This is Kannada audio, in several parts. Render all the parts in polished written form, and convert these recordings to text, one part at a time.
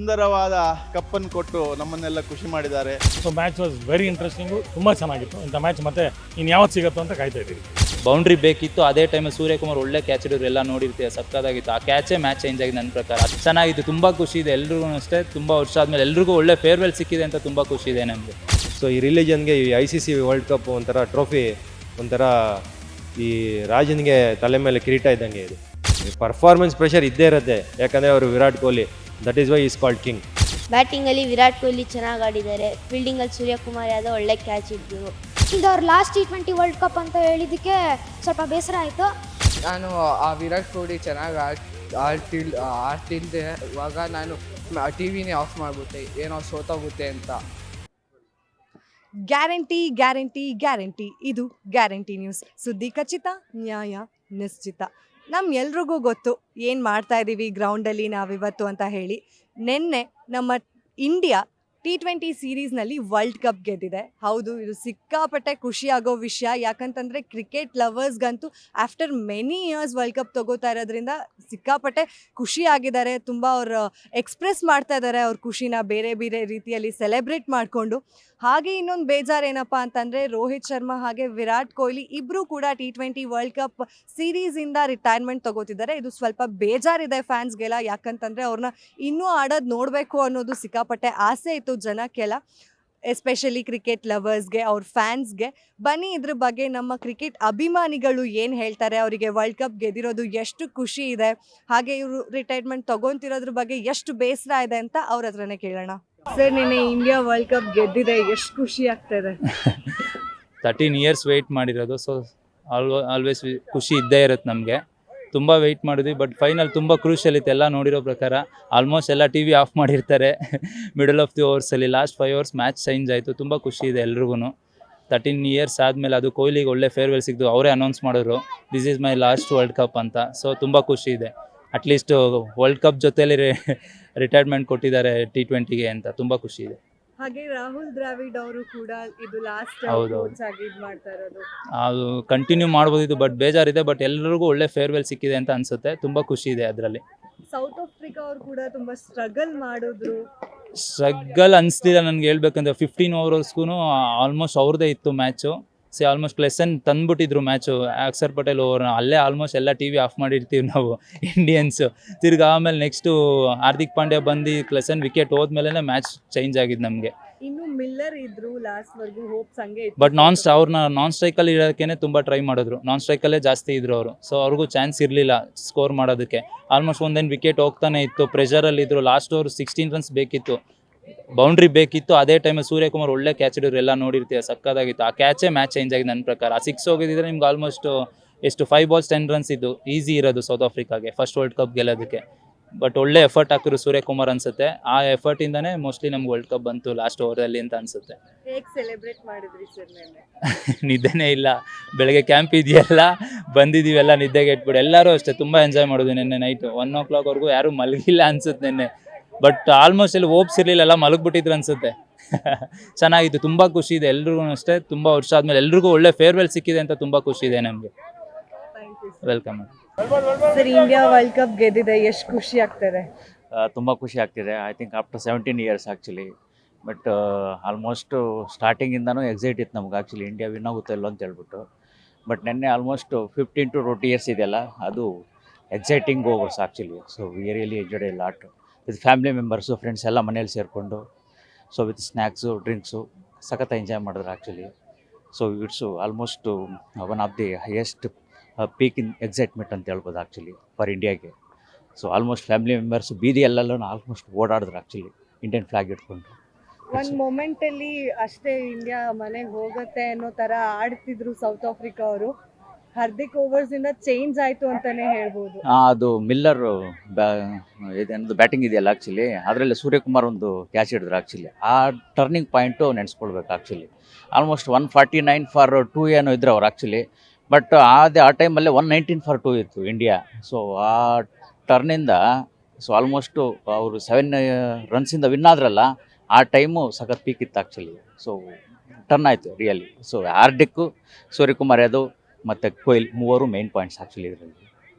ಸುಂದರವಾದ ಕಪ್ಪನ್ನು ಕೊಟ್ಟು ನಮ್ಮನ್ನೆಲ್ಲ ಖುಷಿ ಮಾಡಿದ್ದಾರೆ. So match was very interesting, ತುಂಬ ಚೆನ್ನಾಗಿತ್ತು. ಇಂಥ ಮ್ಯಾಚ್ ಮತ್ತೆ ಇನ್ನು ಯಾವತ್ತು ಸಿಗುತ್ತೋ ಅಂತ ಕಾಯ್ತಾ ಇದ್ದೀವಿ. ಬೌಂಡ್ರಿ ಬೇಕಿತ್ತು, ಅದೇ ಟೈಮಲ್ಲಿ ಸೂರ್ಯಕುಮಾರ್ ಒಳ್ಳೆ ಕ್ಯಾಚ್ ಹಿಡಿದ್ರು, ಎಲ್ಲ ನೋಡಿರ್ತೀವಿ, ಸಕ್ಕತ್ತಾಗಿತ್ತು. ಆ ಕ್ಯಾಚೇ ಮ್ಯಾಚ್ ಚೇಂಜ್ ಆಗಿದೆ ನನ್ನ ಪ್ರಕಾರ. ಅದು ಚೆನ್ನಾಗಿತ್ತು, ತುಂಬ ಖುಷಿ ಇದೆ ಎಲ್ರಿಗೂ ಅಷ್ಟೇ. ತುಂಬ ವರ್ಷ ಆದಮೇಲೆ ಎಲ್ರಿಗೂ ಒಳ್ಳೆ ಫೇರ್ವೆಲ್ ಸಿಕ್ಕಿದೆ ಅಂತ ತುಂಬ ಖುಷಿ ಇದೆ ನಮಗೆ. ಸೊ ಈ ರಿಲಿಜನ್ಗೆ ಈ ICC ವರ್ಲ್ಡ್ ಕಪ್ ಒಂಥರ ಟ್ರೋಫಿ, ಒಂಥರ ಈ ರಾಜನಿಗೆ ತಲೆ ಮೇಲೆ ಕಿರೀಟ ಇದ್ದಂಗೆ ಇದು. ಪರ್ಫಾರ್ಮೆನ್ಸ್ ಪ್ರೆಷರ್ ಇದ್ದೇ ಇರುತ್ತೆ, ಯಾಕಂದರೆ ಅವರು Virat Kohli, that is why is called king. ಬ್ಯಾಟಿಂಗಲ್ಲಿ ವಿರಾಟ್ ಕೊಹ್ಲಿ ಚೆನ್ನಾಗಿ ಆಡಿದ್ದಾರೆ, ಫೀಲ್ಡಿಂಗಲ್ಲಿ ಸೂರ್ಯಕುಮಾರ್ ಯಾದವ್ ಒಳ್ಳೆ ಕ್ಯಾಚ್ ಇದ್ದರು. ಇದು ಅವ್ರ ಲಾಸ್ಟ್ T20 ವರ್ಲ್ಡ್ ಕಪ್ ಅಂತ ಹೇಳಿದ್ದಕ್ಕೆ ಸ್ವಲ್ಪ ಬೇಸರ ಆಯಿತು. ನಾನು ಆ ವಿರಾಟ್ ಕೊಹ್ಲಿ ಚೆನ್ನಾಗಿ ಆಡ್ತಿಲ್ದೆ ಇವಾಗ ನಾನು ಟಿವಿನೇ ಆಫ್ ಮಾಡಿಬಿಟ್ಟೆ, ಏನೋ ಸೋತೋಗುತ್ತೆ ಅಂತ. ಗ್ಯಾರಂಟಿ ಗ್ಯಾರಂಟಿ ಗ್ಯಾರಂಟಿ, ಇದು ಗ್ಯಾರಂಟಿ ನ್ಯೂಸ್. ಸುದ್ದಿ ಖಚಿತ, ನ್ಯಾಯ ನಿಶ್ಚಿತ. ಎಲ್ರಿಗೂ ಗೊತ್ತು ಏನು ಮಾಡ್ತಾ ಇದ್ದೀವಿ ಗ್ರೌಂಡಲ್ಲಿ ನಾವಿವತ್ತು ಅಂತ ಹೇಳಿ. ನಿನ್ನೆ ನಮ್ಮ ಇಂಡಿಯಾ T20 ಸೀರೀಸ್ನಲ್ಲಿ ವರ್ಲ್ಡ್ ಕಪ್ ಗೆದ್ದಿದೆ. ಹೌದು, ಇದು ಸಿಕ್ಕಾಪಟ್ಟೆ ಖುಷಿಯಾಗೋ ವಿಷಯ. ಯಾಕಂತಂದರೆ ಕ್ರಿಕೆಟ್ ಲವರ್ಸ್ಗಂತೂ after many years world cup ತೊಗೋತಾ ಇರೋದ್ರಿಂದ ಸಿಕ್ಕಾಪಟ್ಟೆ ಖುಷಿಯಾಗಿದ್ದಾರೆ. ತುಂಬ ಅವ್ರು ಎಕ್ಸ್ಪ್ರೆಸ್ ಮಾಡ್ತಾ ಇದ್ದಾರೆ ಅವ್ರ ಖುಷಿನ ಬೇರೆ ಬೇರೆ ರೀತಿಯಲ್ಲಿ ಸೆಲೆಬ್ರೇಟ್ ಮಾಡಿಕೊಂಡು. ಹಾಗೆ ಇನ್ನೊಂದು ಬೇಜಾರು ಏನಪ್ಪ ಅಂತಂದರೆ ರೋಹಿತ್ ಶರ್ಮಾ ಹಾಗೆ ವಿರಾಟ್ ಕೊಹ್ಲಿ ಇಬ್ಬರೂ ಕೂಡ T20 ವರ್ಲ್ಡ್ ಕಪ್ ಸೀರೀಸಿಂದ ರಿಟೈರ್ಮೆಂಟ್ ತೊಗೋತಿದ್ದಾರೆ. ಇದು ಸ್ವಲ್ಪ ಬೇಜಾರಿದೆ ಫ್ಯಾನ್ಸ್ಗೆಲ್ಲ. ಯಾಕಂತಂದರೆ ಅವ್ರನ್ನ ಇನ್ನೂ ಆಡೋದು ನೋಡಬೇಕು ಅನ್ನೋದು ಸಿಕ್ಕಾಪಟ್ಟೆ ಆಸೆ ಇತ್ತು ಜನಕ್ಕೆಲ್ಲ, ಎಸ್ಪೆಷಲಿ ಕ್ರಿಕೆಟ್ ಲವರ್ಸ್ಗೆ, ಅವ್ರ ಫ್ಯಾನ್ಸ್ಗೆ. ಬನ್ನಿ ಇದ್ರ ಬಗ್ಗೆ ನಮ್ಮ ಕ್ರಿಕೆಟ್ ಅಭಿಮಾನಿಗಳು ಏನು ಹೇಳ್ತಾರೆ, ಅವರಿಗೆ ವರ್ಲ್ಡ್ ಕಪ್ ಗೆದ್ದಿರೋದು ಎಷ್ಟು ಖುಷಿ ಇದೆ, ಹಾಗೆ ಇವರು ರಿಟೈರ್ಮೆಂಟ್ ತೊಗೊತಿರೋದ್ರ ಬಗ್ಗೆ ಎಷ್ಟು ಬೇಸರ ಇದೆ ಅಂತ ಅವ್ರ ಹತ್ರನೇ ಕೇಳೋಣ. ಸರ್, ನಿನ್ನೆ ಇಂಡಿಯಾ ವರ್ಲ್ಡ್ ಕಪ್ ಗೆದ್ದಿದೆ, ಎಷ್ಟು ಖುಷಿ ಆಗ್ತಾಯಿದೆ? 13 ಇಯರ್ಸ್ ವೆಯ್ಟ್ ಮಾಡಿರೋದು, ಸೊ ಆಲ್ವೇಸ್ ಖುಷಿ ಇದ್ದೇ ಇರುತ್ತೆ ನಮಗೆ. ತುಂಬ ವೆಯ್ಟ್ ಮಾಡಿದ್ವಿ, ಬಟ್ ಫೈನಲ್ ತುಂಬ ಕ್ರೂಷಿಯಲ್ ಇತ್ತು. ಎಲ್ಲ ನೋಡಿರೋ ಪ್ರಕಾರ ಆಲ್ಮೋಸ್ಟ್ ಎಲ್ಲ TV ಆಫ್ ಮಾಡಿರ್ತಾರೆ ಮಿಡಲ್ ಆಫ್ ದಿ ಓವರ್ಸಲ್ಲಿ. ಲಾಸ್ಟ್ 5 ಓವರ್ಸ್ ಮ್ಯಾಚ್ ಚೇಂಜ್ ಆಯಿತು. ತುಂಬ ಖುಷಿ ಇದೆ ಎಲ್ರಿಗೂ. 13 ಇಯರ್ಸ್ ಆದಮೇಲೆ ಅದು ಕೊಹ್ಲಿಗೆ ಒಳ್ಳೆ ಫೇರ್ವೆಲ್ ಸಿಕ್ತು. ಅವರೇ ಅನೌನ್ಸ್ ಮಾಡಿದ್ರು this is my last world cup ಅಂತ. ಸೊ ತುಂಬ ಖುಷಿ ಇದೆ. ಅಟ್ಲೀಸ್ಟ್ ವರ್ಲ್ಡ್ ಕಪ್ ಜೊತೆಲಿ ರಿಟೈರ್ಮೆಂಟ್ ಕೊಟ್ಟಿದ್ದಾರೆ T20ಗೆ ಅಂತ ತುಂಬ ಖುಷಿ ಇದೆ. ಹಾಗೆ ರಾಹುಲ್ ದ್ರಾವಿಡ್ ಅವರು ಕೂಡ ಇದು ಲಾಸ್ಟ್ ಕೋಚ್ ಆಗಿ ಇದು ಮಾಡ್ತಾ ಇರೋದು. ಅದು ಕಂಟಿನ್ಯೂ ಮಾಡ್ಬೋದಿತ್ತು, ಬಟ್ ಬೇಜಾರಿದೆ. ಬಟ್ ಎಲ್ಲರಿಗೂ ಒಳ್ಳೆ ಫೇರ್ವೆಲ್ ಸಿಕ್ಕಿದೆ ಅಂತ ಅನ್ಸುತ್ತೆ. ತುಂಬ ಖುಷಿ ಇದೆ ಅದರಲ್ಲಿ. ಸೌತ್ ಆಫ್ರಿಕಾ ಅವರು ಕೂಡ ತುಂಬ ಸ್ಟ್ರಗಲ್ ಮಾಡಿದ್ರು. ಸ್ಟ್ರಗಲ್ ಅನಿಸ್ಲಿಲ್ಲ ನನಗೆ ಹೇಳ್ಬೇಕಂದ್ರೆ. 15 ಓವರ್ಸ್ಗೂ ಆಲ್ಮೋಸ್ಟ್ ಅವ್ರದ್ದೇ ಇತ್ತು ಮ್ಯಾಚು. ಆಲ್ಮೋಸ್ಟ್ ಲೆಸನ್ ತಂದುಬಿಟ್ಟಿದ್ರು ಮ್ಯಾಚು. ಅಕ್ಷರ್ ಪಟೇಲ್ ಓವರ್ ಅಲ್ಲೇ ಆಲ್ಮೋಸ್ಟ್ ಎಲ್ಲ TV ಆಫ್ ಮಾಡಿರ್ತೀವಿ ನಾವು ಇಂಡಿಯನ್ಸು. ತಿರ್ಗಿ ಆಮೇಲೆ ನೆಕ್ಸ್ಟು ಹಾರ್ದಿಕ್ ಪಾಂಡ್ಯ ಬಂದು ಲೆಸನ್ ವಿಕೆಟ್ ಹೋದ್ಮೇಲೆ ಮ್ಯಾಚ್ ಚೇಂಜ್ ಆಗಿದ್ದು ನಮಗೆ. ಇನ್ನು ಮಿಲ್ಲರ್ ಇದ್ರು ಲಾಸ್ಟ್ವರೆಗೂ, ಹೋಪ್ಸ್ ಹಂಗೆ ಇತ್ತು. ಬಟ್ ಅವ್ರನ್ನ ನಾನ್ ಸ್ಟ್ರೈಕಲ್ಲಿ ಇರೋಕ್ಕೇ ತುಂಬ ಟ್ರೈ ಮಾಡಿದ್ರು. ನಾನ್ ಸ್ಟ್ರೈಕಲ್ಲೇ ಜಾಸ್ತಿ ಇದ್ರು ಅವರು. ಸೊ ಅವ್ರಿಗೂ ಚಾನ್ಸ್ ಇರಲಿಲ್ಲ ಸ್ಕೋರ್ ಮಾಡೋದಕ್ಕೆ. ಆಲ್ಮೋಸ್ಟ್ ಒಂದೇನು ವಿಕೆಟ್ ಹೋಗ್ತಾನೆ ಇತ್ತು, ಪ್ರೆಷರಲ್ಲಿ ಇದ್ರು. ಲಾಸ್ಟ್ ಓವರ್ 16 ರನ್ಸ್ ಬೇಕಿತ್ತು, ಬೌಂಡ್ರಿ ಬೇಕಿತ್ತು. ಅದೇ ಟೈಮಲ್ಲಿ ಸೂರ್ಯಕುಮಾರ್ ಒಳ್ಳೆ ಕ್ಯಾಚ್ ಹಿಡಿದ್ರು, ಎಲ್ಲ ನೋಡಿರ್ತೀವಿ, ಸಕ್ಕತ್ತಾಗಿತ್ತು. ಆ ಕ್ಯಾಚೇ ಮ್ಯಾಚ್ ಚೇಂಜ್ ಆಗಿದೆ ನನ್ನ ಪ್ರಕಾರ. ಆ 6 ಹೋಗಿದ್ದರೆ ನಿಮ್ಗೆ ಆಲ್ಮೋಸ್ಟ್ 5 balls 10 runs ಇದ್ದು ಈಸಿ ಇರೋದು ಸೌತ್ ಆಫ್ರಿಕಾಗೆ ಫಸ್ಟ್ ವರ್ಲ್ಡ್ ಕಪ್ ಗೆಲ್ಲೋದಕ್ಕೆ. ಬಟ್ ಒಳ್ಳೆ ಎಫರ್ಟ್ ಹಾಕಿದ್ರು ಸೂರ್ಯಕುಮಾರ್ ಅನ್ಸುತ್ತೆ. ಆ ಎಫರ್ಟಿಂದನೇ ಮೋಸ್ಟ್ಲಿ ನಮ್ಗೆ ವರ್ಲ್ಡ್ ಕಪ್ ಬಂತು ಲಾಸ್ಟ್ ಓವರಲ್ಲಿ ಅಂತ ಅನ್ಸುತ್ತೆ. ಹೇಗೆ ಸೆಲೆಬ್ರೇಟ್ ಮಾಡಿದ್ರಿ ಸರ್ ನಿನ್ನೆ? ನಿದ್ದೆನೇ ಇಲ್ಲ, ಬೆಳಗ್ಗೆ ಕ್ಯಾಂಪ್ ಇದೆಯಲ್ಲ ಬಂದಿದ್ದೀವಿ, ಎಲ್ಲ ನಿದ್ದೆಗೆ ಇಟ್ಬಿಟ್ಟು. ಎಲ್ಲರೂ ಅಷ್ಟೇ ತುಂಬ ಎಂಜಾಯ್ ಮಾಡಿದ್ವಿ ನಿನ್ನೆ ನೈಟು. 1 o'clock ಯಾರೂ ಮಲಗಿಲ್ಲ ಅನ್ಸುತ್ತೆ ನಿನ್ನೆ. ಬಟ್ ಆಲ್ಮೋಸ್ಟ್ ಇಲ್ಲಿ ಹೋಪ್ಸ್ ಇರಲಿಲ್ಲ, ಎಲ್ಲ ಮಲಗಿಬಿಟ್ಟಿದ್ರು ಅನ್ಸುತ್ತೆ. ಚೆನ್ನಾಗಿತ್ತು, ತುಂಬ ಖುಷಿ ಇದೆ ಎಲ್ರಿಗೂ ಅಷ್ಟೇ. ತುಂಬ ವರ್ಷ ಆದಮೇಲೆ ಎಲ್ರಿಗೂ ಒಳ್ಳೆ ಫೇರ್ವೆಲ್ ಸಿಕ್ಕಿದೆ ಅಂತ ತುಂಬ ಖುಷಿ ಇದೆ ನಮಗೆ. Welcome. Sir, India world cup ಗೆದ್ದಿದೆ, ಎಷ್ಟು ಖುಷಿ ಆಗ್ತದೆ? ತುಂಬ ಖುಷಿ ಆಗ್ತಿದೆ. I think after 17 years actually. But almost ಸ್ಟಾರ್ಟಿಂಗಿಂದನೂ ಎಕ್ಸೈಟ್ ಇತ್ತು ನಮ್ಗೆ ಆ್ಯಕ್ಚುಲಿ ಇಂಡಿಯಾ ವಿನ್ ಆಗುತ್ತೋ ಇಲ್ಲೋ ಅಂತ ಹೇಳ್ಬಿಟ್ಟು. ಬಟ್ ನೆನ್ನೆ ಆಲ್ಮೋಸ್ಟ್ 15 to 20 ಇಯರ್ಸ್ ಇದೆಯಲ್ಲ, ಅದು exciting overs actually. So we really enjoyed a lot with family members, friends ಎಲ್ಲ ಮನೇಲಿ ಸೇರಿಕೊಂಡು. ಸೊ ವಿತ್ ಸ್ನ್ಯಾಕ್ಸು, ಡ್ರಿಂಕ್ಸು ಸಖತ್ ಎಂಜಾಯ್ ಮಾಡಿದ್ರು actually. So it's almost one of the highest peak in excitement ಅಂತ ಹೇಳ್ಬೋದು ಆ್ಯಕ್ಚುಲಿ ಫಾರ್ ಇಂಡಿಯಾಗೆ. ಸೊ ಆಲ್ಮೋಸ್ಟ್ ಫ್ಯಾಮಿಲಿ ಮೆಂಬರ್ಸು ಬೀದಿಯಲ್ಲೆಲ್ಲ ಆಲ್ಮೋಸ್ಟ್ ಓಡಾಡಿದ್ರು ಆ್ಯಕ್ಚುಲಿ ಇಂಡಿಯನ್ ಫ್ಲಾಗ್ ಇಟ್ಕೊಂಡು. ಒಂದು ಮೊಮೆಂಟಲ್ಲಿ ಅಷ್ಟೇ ಇಂಡಿಯಾ ಮನೆಗೆ ಹೋಗುತ್ತೆ ಅನ್ನೋ ಥರ ಆಡ್ತಿದ್ರು ಸೌತ್ ಆಫ್ರಿಕಾ ಅವರು. ಹಾರ್ದಿಕ್ ಓವರ್ಸಿಂದ ಚೇಂಜ್ ಆಯಿತು ಅಂತಲೇ ಹೇಳ್ಬೋದು. ಅದು ಮಿಲ್ಲರ್ ಇದೇನದು ಬ್ಯಾಟಿಂಗ್ ಇದೆಯಲ್ಲ ಆ್ಯಕ್ಚುಲಿ, ಅದರಲ್ಲಿ ಸೂರ್ಯಕುಮಾರ್ ಒಂದು ಕ್ಯಾಚ್ ಹಿಡಿದ್ರು ಆ್ಯಕ್ಚುಲಿ. ಆ ಟರ್ನಿಂಗ್ ಪಾಯಿಂಟು ನೆನೆಸ್ಕೊಳ್ಬೇಕು ಆ್ಯಕ್ಚುಲಿ. ಆಲ್ಮೋಸ್ಟ್ 149 for 2 ಏನೋ ಇದ್ರು ಅವ್ರು ಆ್ಯಕ್ಚುಲಿ. ಬಟ್ ಆ ಟೈಮಲ್ಲೇ 119 for 2 ಇತ್ತು ಇಂಡಿಯಾ. ಸೊ ಆ ಟರ್ನಿಂದ ಆಲ್ಮೋಸ್ಟು ಅವರು 7 ರನ್ಸಿಂದ ವಿನ್ ಆದ್ರಲ್ಲ, ಆ ಟೈಮು ಸಖತ್ ಪೀಕ್ ಇತ್ತು ಆ್ಯಕ್ಚುಲಿ. ಸೊ ಟರ್ನ್ ಆಯಿತು ರಿಯಲಿ. ಸೊ ಹಾರ್ದಿಕ್ಕು, ಸೂರ್ಯಕುಮಾರ್ ಯಾದವ್ ಮತ್ತು ಕೊಹ್ಲಿ ಮೂವರು ಮೇನ್ ಪಾಯಿಂಟ್ಸ್ ಆ್ಯಕ್ಚುಲಿ ಇದರಲ್ಲಿ.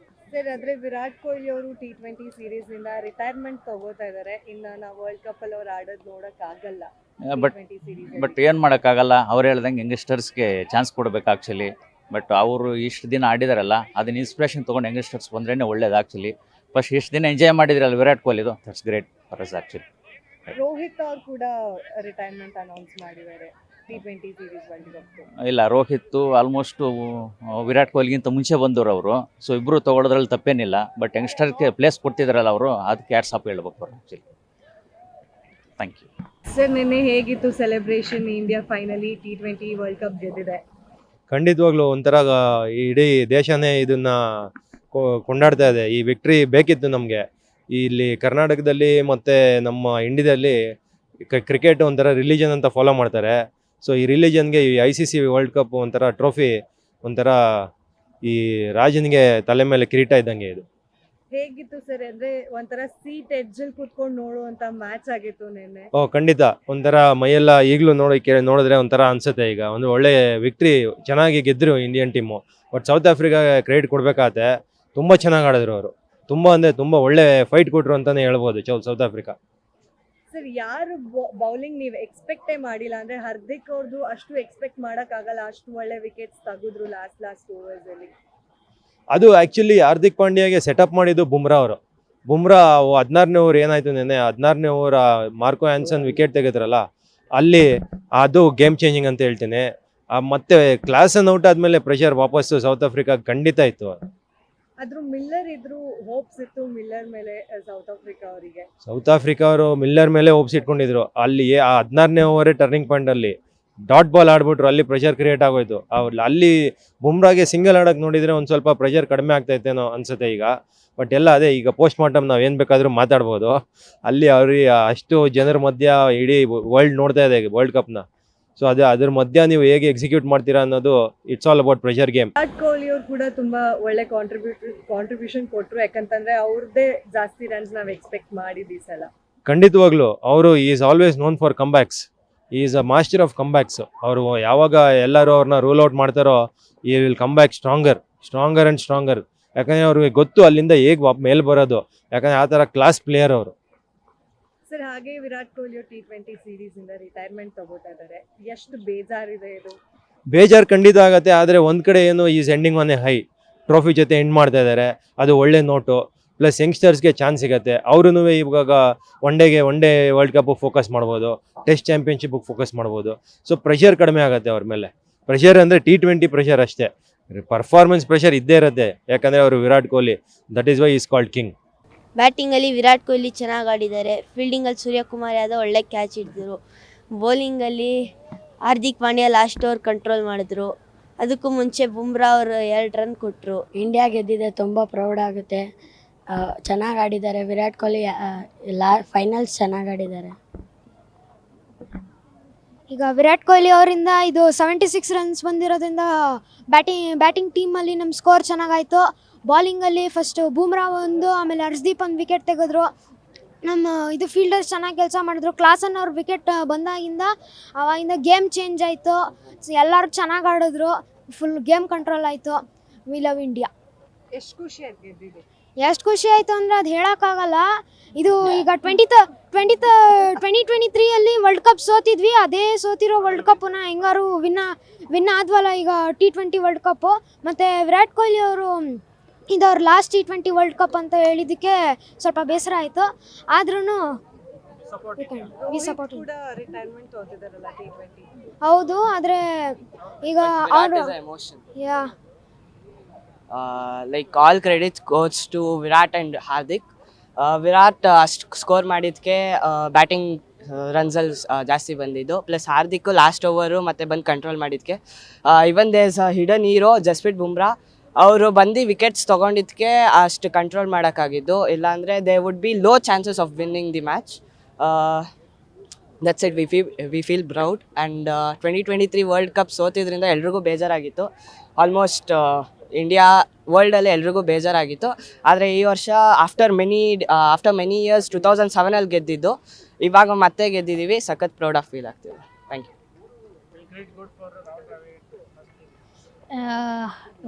ಸರ್ ಆದರೆ ವಿರಾಟ್ ಕೊಹ್ಲಿ ಅವರು T20 ಸೀರೀಸ್ನಿಂದ ರಿಟೈರ್ಮೆಂಟ್ ತಗೋತಾ ಇದ್ದಾರೆ. ಇನ್ನು ನಾವು ವರ್ಲ್ಡ್ ಕಪ್ಪಲ್ಲಿ ಅವ್ರು ಆಡೋದು ನೋಡೋಕ್ಕಾಗಲ್ಲ. ಬಟ್ T20 ಸೀರೀಸ್ ಬಟ್ ಏನು ಮಾಡೋಕ್ಕಾಗಲ್ಲ, ಅವ್ರು ಹೇಳ್ದಂಗೆ ಯಂಗ್ಸ್ಟರ್ಸ್ಗೆ ಚಾನ್ಸ್ ಕೊಡಬೇಕು ಆ್ಯಕ್ಚುಲಿ. ಬಟ್ ಅವರು ಇಷ್ಟು ದಿನ ಆಡಿದಾರಲ್ಲ, ಅದನ್ನ ಇನ್ಸ್ಪಿರೇಷನ್ ತೊಗೊಂಡು ಯಂಗ್ಸ್ಟರ್ಸ್ ಬಂದ್ರೇ ಒಳ್ಳೇದು ಆ್ಯಕ್ಚುಲಿ. ಫಸ್ಟ್ ಇಷ್ಟು ದಿನ ಎಂಜಾಯ್ ಮಾಡಿದ್ರಲ್ಲ ವಿರಾಟ್ ಕೊಹ್ಲಿದು, that's great for us actually. Rohit ಅವ್ರು ಕೂಡ ರಿಟೈರ್ಮೆಂಟ್ ಅನೌನ್ಸ್ ಮಾಡಿದ್ದಾರೆ T20 ಸೀರೀಸ್ ವರ್ಲ್ಡ್ ಕಪ್. ಇಲ್ಲ, ರೋಹಿತ್ ಆಲ್ಮೋಸ್ಟು ವಿರಾಟ್ ಕೊಹ್ಲಿಗಿಂತ ಮುಂಚೆ ಬಂದವರು ಅವರು. ಸೊ ಇಬ್ಬರು ತೊಗೊಳೋದ್ರಲ್ಲಿ ತಪ್ಪೇನಿಲ್ಲ. ಬಟ್ ಯಂಗ್ಸ್ಟರ್ಗೆ ಪ್ಲೇಸ್ ಕೊಡ್ತಿದ್ರಲ್ಲ ಅವರು, ಅದಕ್ಕೆ ಹ್ಯಾಟ್ಸ್ ಆಫ್ ಹೇಳ್ಬೇಕು ಅವರು ಆ್ಯಕ್ಚುಲಿ. Thank you. ಸರ್ ನಿನ್ನೆ ಹೇಗಿತ್ತು celebration? India finally T20 world cup ಗೆದ್ದಿದೆ. ಖಂಡಿತವಾಗ್ಲೂ ಒಂಥರ ಇಡೀ ದೇಶನೇ ಇದನ್ನ ಕೊಂಡಾಡ್ತಾ ಇದೆ. ಈ ವಿಕ್ಟ್ರಿ ಬೇಕಿತ್ತು ನಮಗೆ. ಇಲ್ಲಿ ಕರ್ನಾಟಕದಲ್ಲಿ ಮತ್ತು ನಮ್ಮ ಇಂಡಿಯಾದಲ್ಲಿ ಕ್ರಿಕೆಟ್ ಒಂಥರ ರಿಲಿಜನ್ ಅಂತ ಫಾಲೋ ಮಾಡ್ತಾರೆ. ಸೊ ಈ ರಿಲಿಜನ್ಗೆ ಈ ICC ವರ್ಲ್ಡ್ ಕಪ್ ಒಂಥರ ಟ್ರೋಫಿ, ಒಂಥರ ಈ ರಾಜನಿಗೆ ತಲೆ ಮೇಲೆ ಕಿರೀಟ ಇದ್ದಂಗೆ ಇದು. ಹೇಗಿತ್ತು ಸರ್? ಅಂದ್ರೆ ಒಂಥರ ಸೀಟ್ ಎಡ್ಜಲ್ಲಿ ಕೂತ್ಕೊಂಡು ನೋಡುವಂತ ಮ್ಯಾಚ್ ಆಗಿತ್ತು ನಿನ್ನೆ. ಖಂಡಿತ ಒಂಥರ ಮೈಯೆಲ್ಲ ಈಗಲೂ ನೋಡಿದ್ರೆ ಒಂಥರ ಅನ್ಸುತ್ತೆ. ಈಗ ಒಂದು ಒಳ್ಳೆ ವಿಕ್ಟ್ರಿ, ಚೆನ್ನಾಗಿ ಗೆದ್ದರು Indian team. But south Africa credit ಕೊಡಬೇಕಾಗತ್ತೆ. ತುಂಬ ಚೆನ್ನಾಗಿ ಆಡಿದ್ರು ಅವರು. ತುಂಬ ಅಂದರೆ ತುಂಬ ಒಳ್ಳೆ ಫೈಟ್ ಕೊಟ್ಟರು ಅಂತಲೇ ಹೇಳ್ಬೋದು ಸೌತ್ ಆಫ್ರಿಕಾ. ಸರ್ ಯಾರು ಬೌಲಿಂಗ್ ನೀವು ಎಕ್ಸ್ಪೆಕ್ಟೇ ಮಾಡಿಲ್ಲ? ಅಂದ್ರೆ ಹಾರ್ದಿಕ್ ಅವ್ರದ್ದು ಅಷ್ಟು ಎಕ್ಸ್ಪೆಕ್ಟ್ ಮಾಡೋಕ್ಕಾಗಲ್ಲ, ಅಷ್ಟು ಒಳ್ಳೆ ವಿಕೆಟ್ಸ್ ತೆಗೆದ್ರು ಲಾಸ್ಟ್ ಓವರ್ಸ್ ಅಲ್ಲಿ. ಅದು ಆ್ಯಕ್ಚುಲಿ ಹಾರ್ದಿಕ್ ಪಾಂಡ್ಯಾಗೆ ಸೆಟಪ್ ಮಾಡಿದ್ದು ಬುಮ್ರಾ ಅವರು. ಬುಮ್ರಾ 16ನೇ ಓವರ್ ಏನಾಯಿತು ನೆನ್ನೆ, 16ನೇ ಓವರ್ ಮಾರ್ಕೋ ಆ್ಯನ್ಸನ್ ವಿಕೆಟ್ ತೆಗೆದ್ರಲ್ಲ, ಅಲ್ಲಿ ಅದು ಗೇಮ್ ಚೇಂಜಿಂಗ್ ಅಂತ ಹೇಳ್ತೀನಿ. ಮತ್ತೆ ಕ್ಲಾಸನ್ ಔಟ್ ಆದಮೇಲೆ ಪ್ರೆಷರ್ ವಾಪಸ್ಸು ಸೌತ್ ಆಫ್ರಿಕಾ ಖಂಡಿತ ಇತ್ತು. ಆದ್ರೂ ಮಿಲ್ಲರ್ ಇದ್ರು, ಹೋಪ್ಸ್ ಇತ್ತು ಮಿಲ್ಲರ್ ಮೇಲೆ ಸೌತ್ ಆಫ್ರಿಕಾ ಅವರಿಗೆ. ಸೌತ್ ಆಫ್ರಿಕಾ ಅವರು ಮಿಲ್ಲರ್ ಮೇಲೆ ಹೋಪ್ಸ್ ಇಟ್ಕೊಂಡಿದ್ರು. ಅಲ್ಲಿ ಆ 16ನೇ ಓವರೇ ಟರ್ನಿಂಗ್ ಪಾಯಿಂಟಲ್ಲಿ ಡಾಟ್ ಬಾಲ್ ಆಡ್ಬಿಟ್ರು. ಅಲ್ಲಿ ಪ್ರೆಷರ್ ಕ್ರಿಯೇಟ್ ಆಗೋಯ್ತು. ಅಲ್ಲಿ ಬುಮ್ರಾಗೆ ಸಿಂಗಲ್ ಆಡೋಕೆ ನೋಡಿದರೆ ಒಂದು ಸ್ವಲ್ಪ ಪ್ರೆಷರ್ ಕಡಿಮೆ ಆಗ್ತೈತೇನೋ ಅನ್ಸುತ್ತೆ ಈಗ. ಬಟ್ ಎಲ್ಲ ಅದೇ, ಈಗ ಪೋಸ್ಟ್ ಮಾರ್ಟಮ್ ನಾವು ಏನು ಬೇಕಾದರೂ ಮಾತಾಡ್ಬೋದು. ಅಲ್ಲಿ ಅವ್ರಿಗೆ ಅಷ್ಟು ಜನರ ಮಧ್ಯ ಇಡೀ ವರ್ಲ್ಡ್ ನೋಡ್ತಾ ಇದೆ ವರ್ಲ್ಡ್ ಕಪ್ನ. ಸೊ ಅದ್ರ ಮಧ್ಯ ನೀವು ಹೇಗೆ ಎಕ್ಸಿಕ್ಯೂಟ್ ಮಾಡ್ತೀರಾ ಅನ್ನೋದು, it's all about pressure game. Virat Kohli ಅವ್ರು ಕೂಡ ತುಂಬಾ ಒಳ್ಳೆ ಕಾಂಟ್ರಿಬ್ಯೂಷನ್ ಕೊಟ್ಟರು. ಯಾಕಂತಂದ್ರೆ ಅವ್ರದ್ದೇ ಜಾಸ್ತಿ ರನ್ಸ್ ನಾವು ಎಕ್ಸ್ಪೆಕ್ಟ್ ಮಾಡಿದ್ವಿ ಈ ಸಲ. ಖಂಡಿತವಾಗ್ಲೂ ಅವರು is always known for comebacks. Is a master of comebacks. ಅವರು ಯಾವಾಗ ಎಲ್ಲರೂ ಅವ್ರನ್ನ ರೂಲ್ ಔಟ್ ಮಾಡ್ತಾರೋ, he will come back stronger and stronger. ಯಾಕಂದರೆ ಅವ್ರಿಗೆ ಗೊತ್ತು ಅಲ್ಲಿಂದ ಹೇಗೆ ಮೇಲೆ ಬರೋದು. ಯಾಕಂದರೆ ಆ ಥರ ಕ್ಲಾಸ್ ಪ್ಲೇಯರ್ ಅವರು. ಸರ್ ಹಾಗೆ ವಿರಾಟ್ ಕೊಹ್ಲಿ ಅವರು T20 ಸೀರೀಸ್ ಇಂದ ರಿಟೈರ್ಮೆಂಟ್ ತಗೋತಾ ಇದ್ದಾರೆ. ಎಷ್ಟು ಬೇಜಾರಿದೆ ಇದು? ಬೇಜಾರು ಖಂಡಿತ ಆಗುತ್ತೆ. ಆದರೆ ಒಂದು ಕಡೆ ಏನು, is ending on A high. Trophy ಜೊತೆ ಎಂಡ್ ಮಾಡ್ತಾ ಇದ್ದಾರೆ, ಅದು ಒಳ್ಳೆ ನೋಟು. ಪ್ಲಸ್ ಯಂಗ್ಸ್ಟರ್ಸ್ಗೆ ಚಾನ್ಸ್ ಸಿಗುತ್ತೆ. ಅವ್ರೂ ಇವಾಗ one day world cup focus ಮಾಡ್ಬೋದು, ಟೆಸ್ಟ್ ಚಾಂಪಿಯನ್ಶಿಪ್ಗೆ ಫೋಕಸ್ ಮಾಡ್ಬೋದು. ಸೊ ಪ್ರೆಷರ್ ಕಡಿಮೆ ಆಗುತ್ತೆ ಅವ್ರ ಮೇಲೆ. ಪ್ರೆಷರ್ ಅಂದರೆ T20 ಪ್ರೆಷರ್ ಅಷ್ಟೇ, ಪರ್ಫಾರ್ಮೆನ್ಸ್ ಪ್ರೆಷರ್ ಇದ್ದೇ ಇರುತ್ತೆ. ಯಾಕಂದರೆ ಅವರು Virat Kohli, that is why is called king. ಬ್ಯಾಟಿಂಗಲ್ಲಿ ವಿರಾಟ್ ಕೊಹ್ಲಿ ಚೆನ್ನಾಗಿ ಆಡಿದ್ದಾರೆ. ಫೀಲ್ಡಿಂಗಲ್ಲಿ ಸೂರ್ಯಕುಮಾರ್ ಯಾದವ್ ಒಳ್ಳೆ ಕ್ಯಾಚ್ ಹಿಡಿದ್ರು. ಬೌಲಿಂಗಲ್ಲಿ Hardik Pandya last over control ಮಾಡಿದ್ರು. ಅದಕ್ಕೂ ಮುಂಚೆ ಬುಮ್ರಾ ಅವರು 2 ರನ್ ಕೊಟ್ಟರು. ಇಂಡಿಯಾ ಗೆದ್ದಿದೆ, ತುಂಬ ಪ್ರೌಡ್ ಆಗುತ್ತೆ. ಚೆನ್ನಾಗಿ ಆಡಿದ್ದಾರೆ ವಿರಾಟ್ ಕೊಹ್ಲಿ. ಫೈನಲ್ಸ್ ಚೆನ್ನಾಗಿ ಆಡಿದ್ದಾರೆ. ಈಗ ವಿರಾಟ್ ಕೊಹ್ಲಿ ಅವರಿಂದ ಇದು 76 ರನ್ಸ್ ಬಂದಿರೋದ್ರಿಂದ ಬ್ಯಾಟಿಂಗ್ ಟೀಮಲ್ಲಿ ನಮ್ಮ ಸ್ಕೋರ್ ಚೆನ್ನಾಗಾಯಿತು. ಬಾಲಿಂಗಲ್ಲಿ ಫಸ್ಟು ಬೂಮ್ರಾ ಒಂದು, ಆಮೇಲೆ ಹರ್ಷದೀಪ್ ಒಂದು ವಿಕೆಟ್ ತೆಗೆದ್ರು. ನಮ್ಮ ಇದು ಫೀಲ್ಡರ್ಸ್ ಚೆನ್ನಾಗಿ ಕೆಲಸ ಮಾಡಿದ್ರು. ಕ್ಲಾಸನ್ ಅವ್ರ ವಿಕೆಟ್ ಬಂದಾಗಿಂದ ಅವಾಗಿಂದ ಗೇಮ್ ಚೇಂಜ್ ಆಯಿತು. ಎಲ್ಲರೂ ಚೆನ್ನಾಗಿ ಆಡಿದ್ರು. ಫುಲ್ ಗೇಮ್ ಕಂಟ್ರೋಲ್ ಆಯಿತು. We love India. ಎಷ್ಟು ಖುಷಿ ಆಯ್ತು ಗೆದ್ದಿದೆ? ಎಷ್ಟು ಖುಷಿ ಆಯಿತು ಅಂದರೆ ಅದು ಹೇಳೋಕ್ಕಾಗಲ್ಲ. ಇದು ಈಗ 2023 ವರ್ಲ್ಡ್ ಕಪ್ ಸೋತಿದ್ವಿ. ಅದೇ ಸೋತಿರೋ ವರ್ಲ್ಡ್ ಕಪ್ಪನ್ನ ಹೆಂಗಾರು ವಿನ್ ಆದ್ವಲ್ಲ ಈಗ T20 ವರ್ಲ್ಡ್ ಕಪ್ಪು. ಮತ್ತು ವಿರಾಟ್ ಕೊಹ್ಲಿ ಅವರು ಇದವ್ರ ಲಾಸ್ಟ್ T20 ವರ್ಲ್ಡ್ ಕಪ್ ಅಂತ ಹೇಳಿದ್ದಕ್ಕೆ ಸ್ವಲ್ಪ ಬೇಸರ ಆಯಿತು. ಆದ್ರೂ ಕೂಡ ರಿಟೈರ್ಮೆಂಟ್ ತಗೋತಿದಾರಲ್ಲ T20. ಹೌದು, ಆದರೆ ಈಗ ಅವರು like all credits goes to Virat and Hardik. Virat ಅಷ್ಟು ಸ್ಕೋರ್ ಮಾಡಿದ್ದಕ್ಕೆ ಬ್ಯಾಟಿಂಗ್ ರನ್ಸಲ್ಲಿ ಜಾಸ್ತಿ ಬಂದಿದ್ದು. ಪ್ಲಸ್ ಹಾರ್ದಿಕ್ಕು ಲಾಸ್ಟ್ ಓವರು ಮತ್ತು ಬಂದು ಕಂಟ್ರೋಲ್ ಮಾಡಿದ್ದಕ್ಕೆ. Even this hidden hero Jasprit Bumrah ಅವರು ಬಂದು ವಿಕೆಟ್ಸ್ ತೊಗೊಂಡಿದ್ದಕ್ಕೆ ಅಷ್ಟು ಕಂಟ್ರೋಲ್ ಮಾಡೋಕ್ಕಾಗಿದ್ದು. ಇಲ್ಲಾಂದರೆ they would be low chances of winning the match. That's it. We feel proud. And 2023 world cup ಸೋತಿದ್ರಿಂದ ಎಲ್ರಿಗೂ ಬೇಜಾರಾಗಿತ್ತು. ಆಲ್ಮೋಸ್ಟ್ ಇಂಡಿಯಾ ವರ್ಲ್ಡಲ್ಲಿ ಎಲ್ರಿಗೂ ಬೇಜಾರಾಗಿತ್ತು. ಆದರೆ ಈ ವರ್ಷ ಆಫ್ಟರ್ ಮೆನಿ ಇಯರ್ಸ್ 2007 ಗೆದ್ದಿದ್ದು, ಇವಾಗ ಮತ್ತೆ ಗೆದ್ದಿದ್ದೀವಿ. ಸಖತ್ ಪ್ರೌಡ್ ಆಫ್ ಫೀಲ್ ಆಗ್ತಿದೆ. Thank you.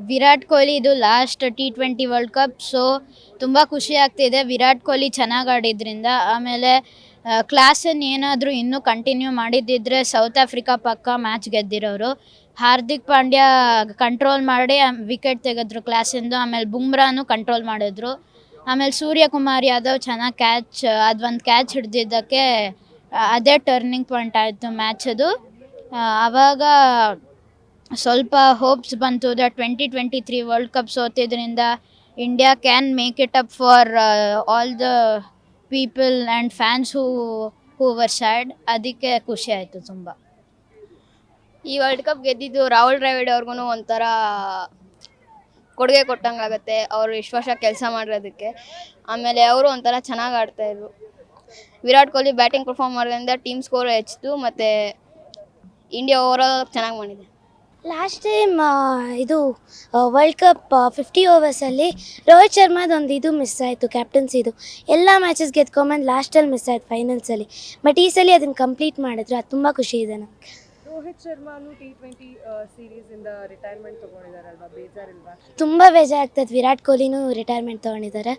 ವಿರಾಟ್ ಕೊಹ್ಲಿ ಇದು last T20 world cup, so ತುಂಬ ಖುಷಿ ಆಗ್ತಿದೆ ವಿರಾಟ್ ಕೊಹ್ಲಿ ಚೆನ್ನಾಗಿ ಆಡಿದ್ರಿಂದ. ಆಮೇಲೆ ಕ್ಲಾಸನ್ನು ಏನಾದರೂ ಇನ್ನೂ ಕಂಟಿನ್ಯೂ ಮಾಡಿದ್ದಿದ್ರೆ ಸೌತ್ ಆಫ್ರಿಕಾ ಪಕ್ಕ ಮ್ಯಾಚ್ ಗೆದ್ದಿರೋರು. ಹಾರ್ದಿಕ್ ಪಾಂಡ್ಯ ಕಂಟ್ರೋಲ್ ಮಾಡಿ ವಿಕೆಟ್ ತೆಗೆದ್ರು ಕ್ಲಾಸಿಂದು. ಆಮೇಲೆ ಬುಮ್ರಾನು ಕಂಟ್ರೋಲ್ ಮಾಡಿದ್ರು. ಆಮೇಲೆ ಸೂರ್ಯಕುಮಾರ್ ಯಾದವ್ ಚೆನ್ನಾಗಿ ಅದೊಂದು ಕ್ಯಾಚ್ ಹಿಡ್ದಿದ್ದಕ್ಕೆ ಅದೇ ಟರ್ನಿಂಗ್ ಪಾಯಿಂಟ್ ಆಯಿತು ಮ್ಯಾಚದು. ಆವಾಗ ಸ್ವಲ್ಪ ಹೋಪ್ಸ್ ಬಂತು ದಟ್ 2023 ವರ್ಲ್ಡ್ ಕಪ್ ಸೋತಿದ್ರಿಂದ India can make it up for all the people and fans who were sad. ಅದಕ್ಕೆ ಖುಷಿ ಆಯಿತು ತುಂಬ. ಈ ವರ್ಲ್ಡ್ ಕಪ್ ಗೆದ್ದಿದ್ದು ರಾಹುಲ್ ದ್ರಾವಿಡ್ ಅವ್ರಿಗೂ ಒಂಥರ ಕೊಡುಗೆ ಕೊಟ್ಟಂಗಾಗತ್ತೆ, ಅವರು ಇಷ್ಟು ವರ್ಷ ಕೆಲಸ ಮಾಡಿರೋದಕ್ಕೆ. ಆಮೇಲೆ ಅವರು ಒಂಥರ ಚೆನ್ನಾಗಿ ಆಡ್ತಾಯಿದ್ರು. ವಿರಾಟ್ ಕೊಹ್ಲಿ ಬ್ಯಾಟಿಂಗ್ ಪರ್ಫಾರ್ಮ್ ಮಾಡೋದ್ರಿಂದ ಟೀಮ್ ಸ್ಕೋರ್ ಹೆಚ್ಚಿತು ಮತ್ತು ಇಂಡಿಯಾ ಓವರಾಲ್ ಚೆನ್ನಾಗಿ ಮಾಡಿದೆ. ಲಾಸ್ಟ್ ಟೈಮ್ ಇದು ವರ್ಲ್ಡ್ ಕಪ್ 50 ಓವರ್ಸಲ್ಲಿ ರೋಹಿತ್ ಶರ್ಮಾದೊಂದು ಇದು ಮಿಸ್ ಆಯಿತು, ಕ್ಯಾಪ್ಟನ್ಸಿದು. ಎಲ್ಲ ಮ್ಯಾಚಸ್ ಗೆದ್ಕೊಂಬಂದು ಲಾಸ್ಟಲ್ಲಿ ಮಿಸ್ ಆಯಿತು ಫೈನಲ್ಸಲ್ಲಿ. ಬಟ್ ಈ ಸಲ ಅದನ್ನು ಕಂಪ್ಲೀಟ್ ಮಾಡಿದ್ರು, ಅದು ತುಂಬ ಖುಷಿ ಇದೆ ನಮಗೆ. ರೋಹಿತ್ ಶರ್ಮಾನು T20 ಸೀರೀಸಿಂದ ರಿಟೈರ್ಮೆಂಟ್ ತೊಗೊಂಡಿದ್ದಾರಲ್ವಾ, ಬೇಜಾರಿಲ್ವಾ? ತುಂಬ ಬೇಜಾರಾಗ್ತದೆ. ವಿರಾಟ್ ಕೊಹ್ಲಿನೂ ರಿಟೈರ್ಮೆಂಟ್ ತೊಗೊಂಡಿದ್ದಾರೆ.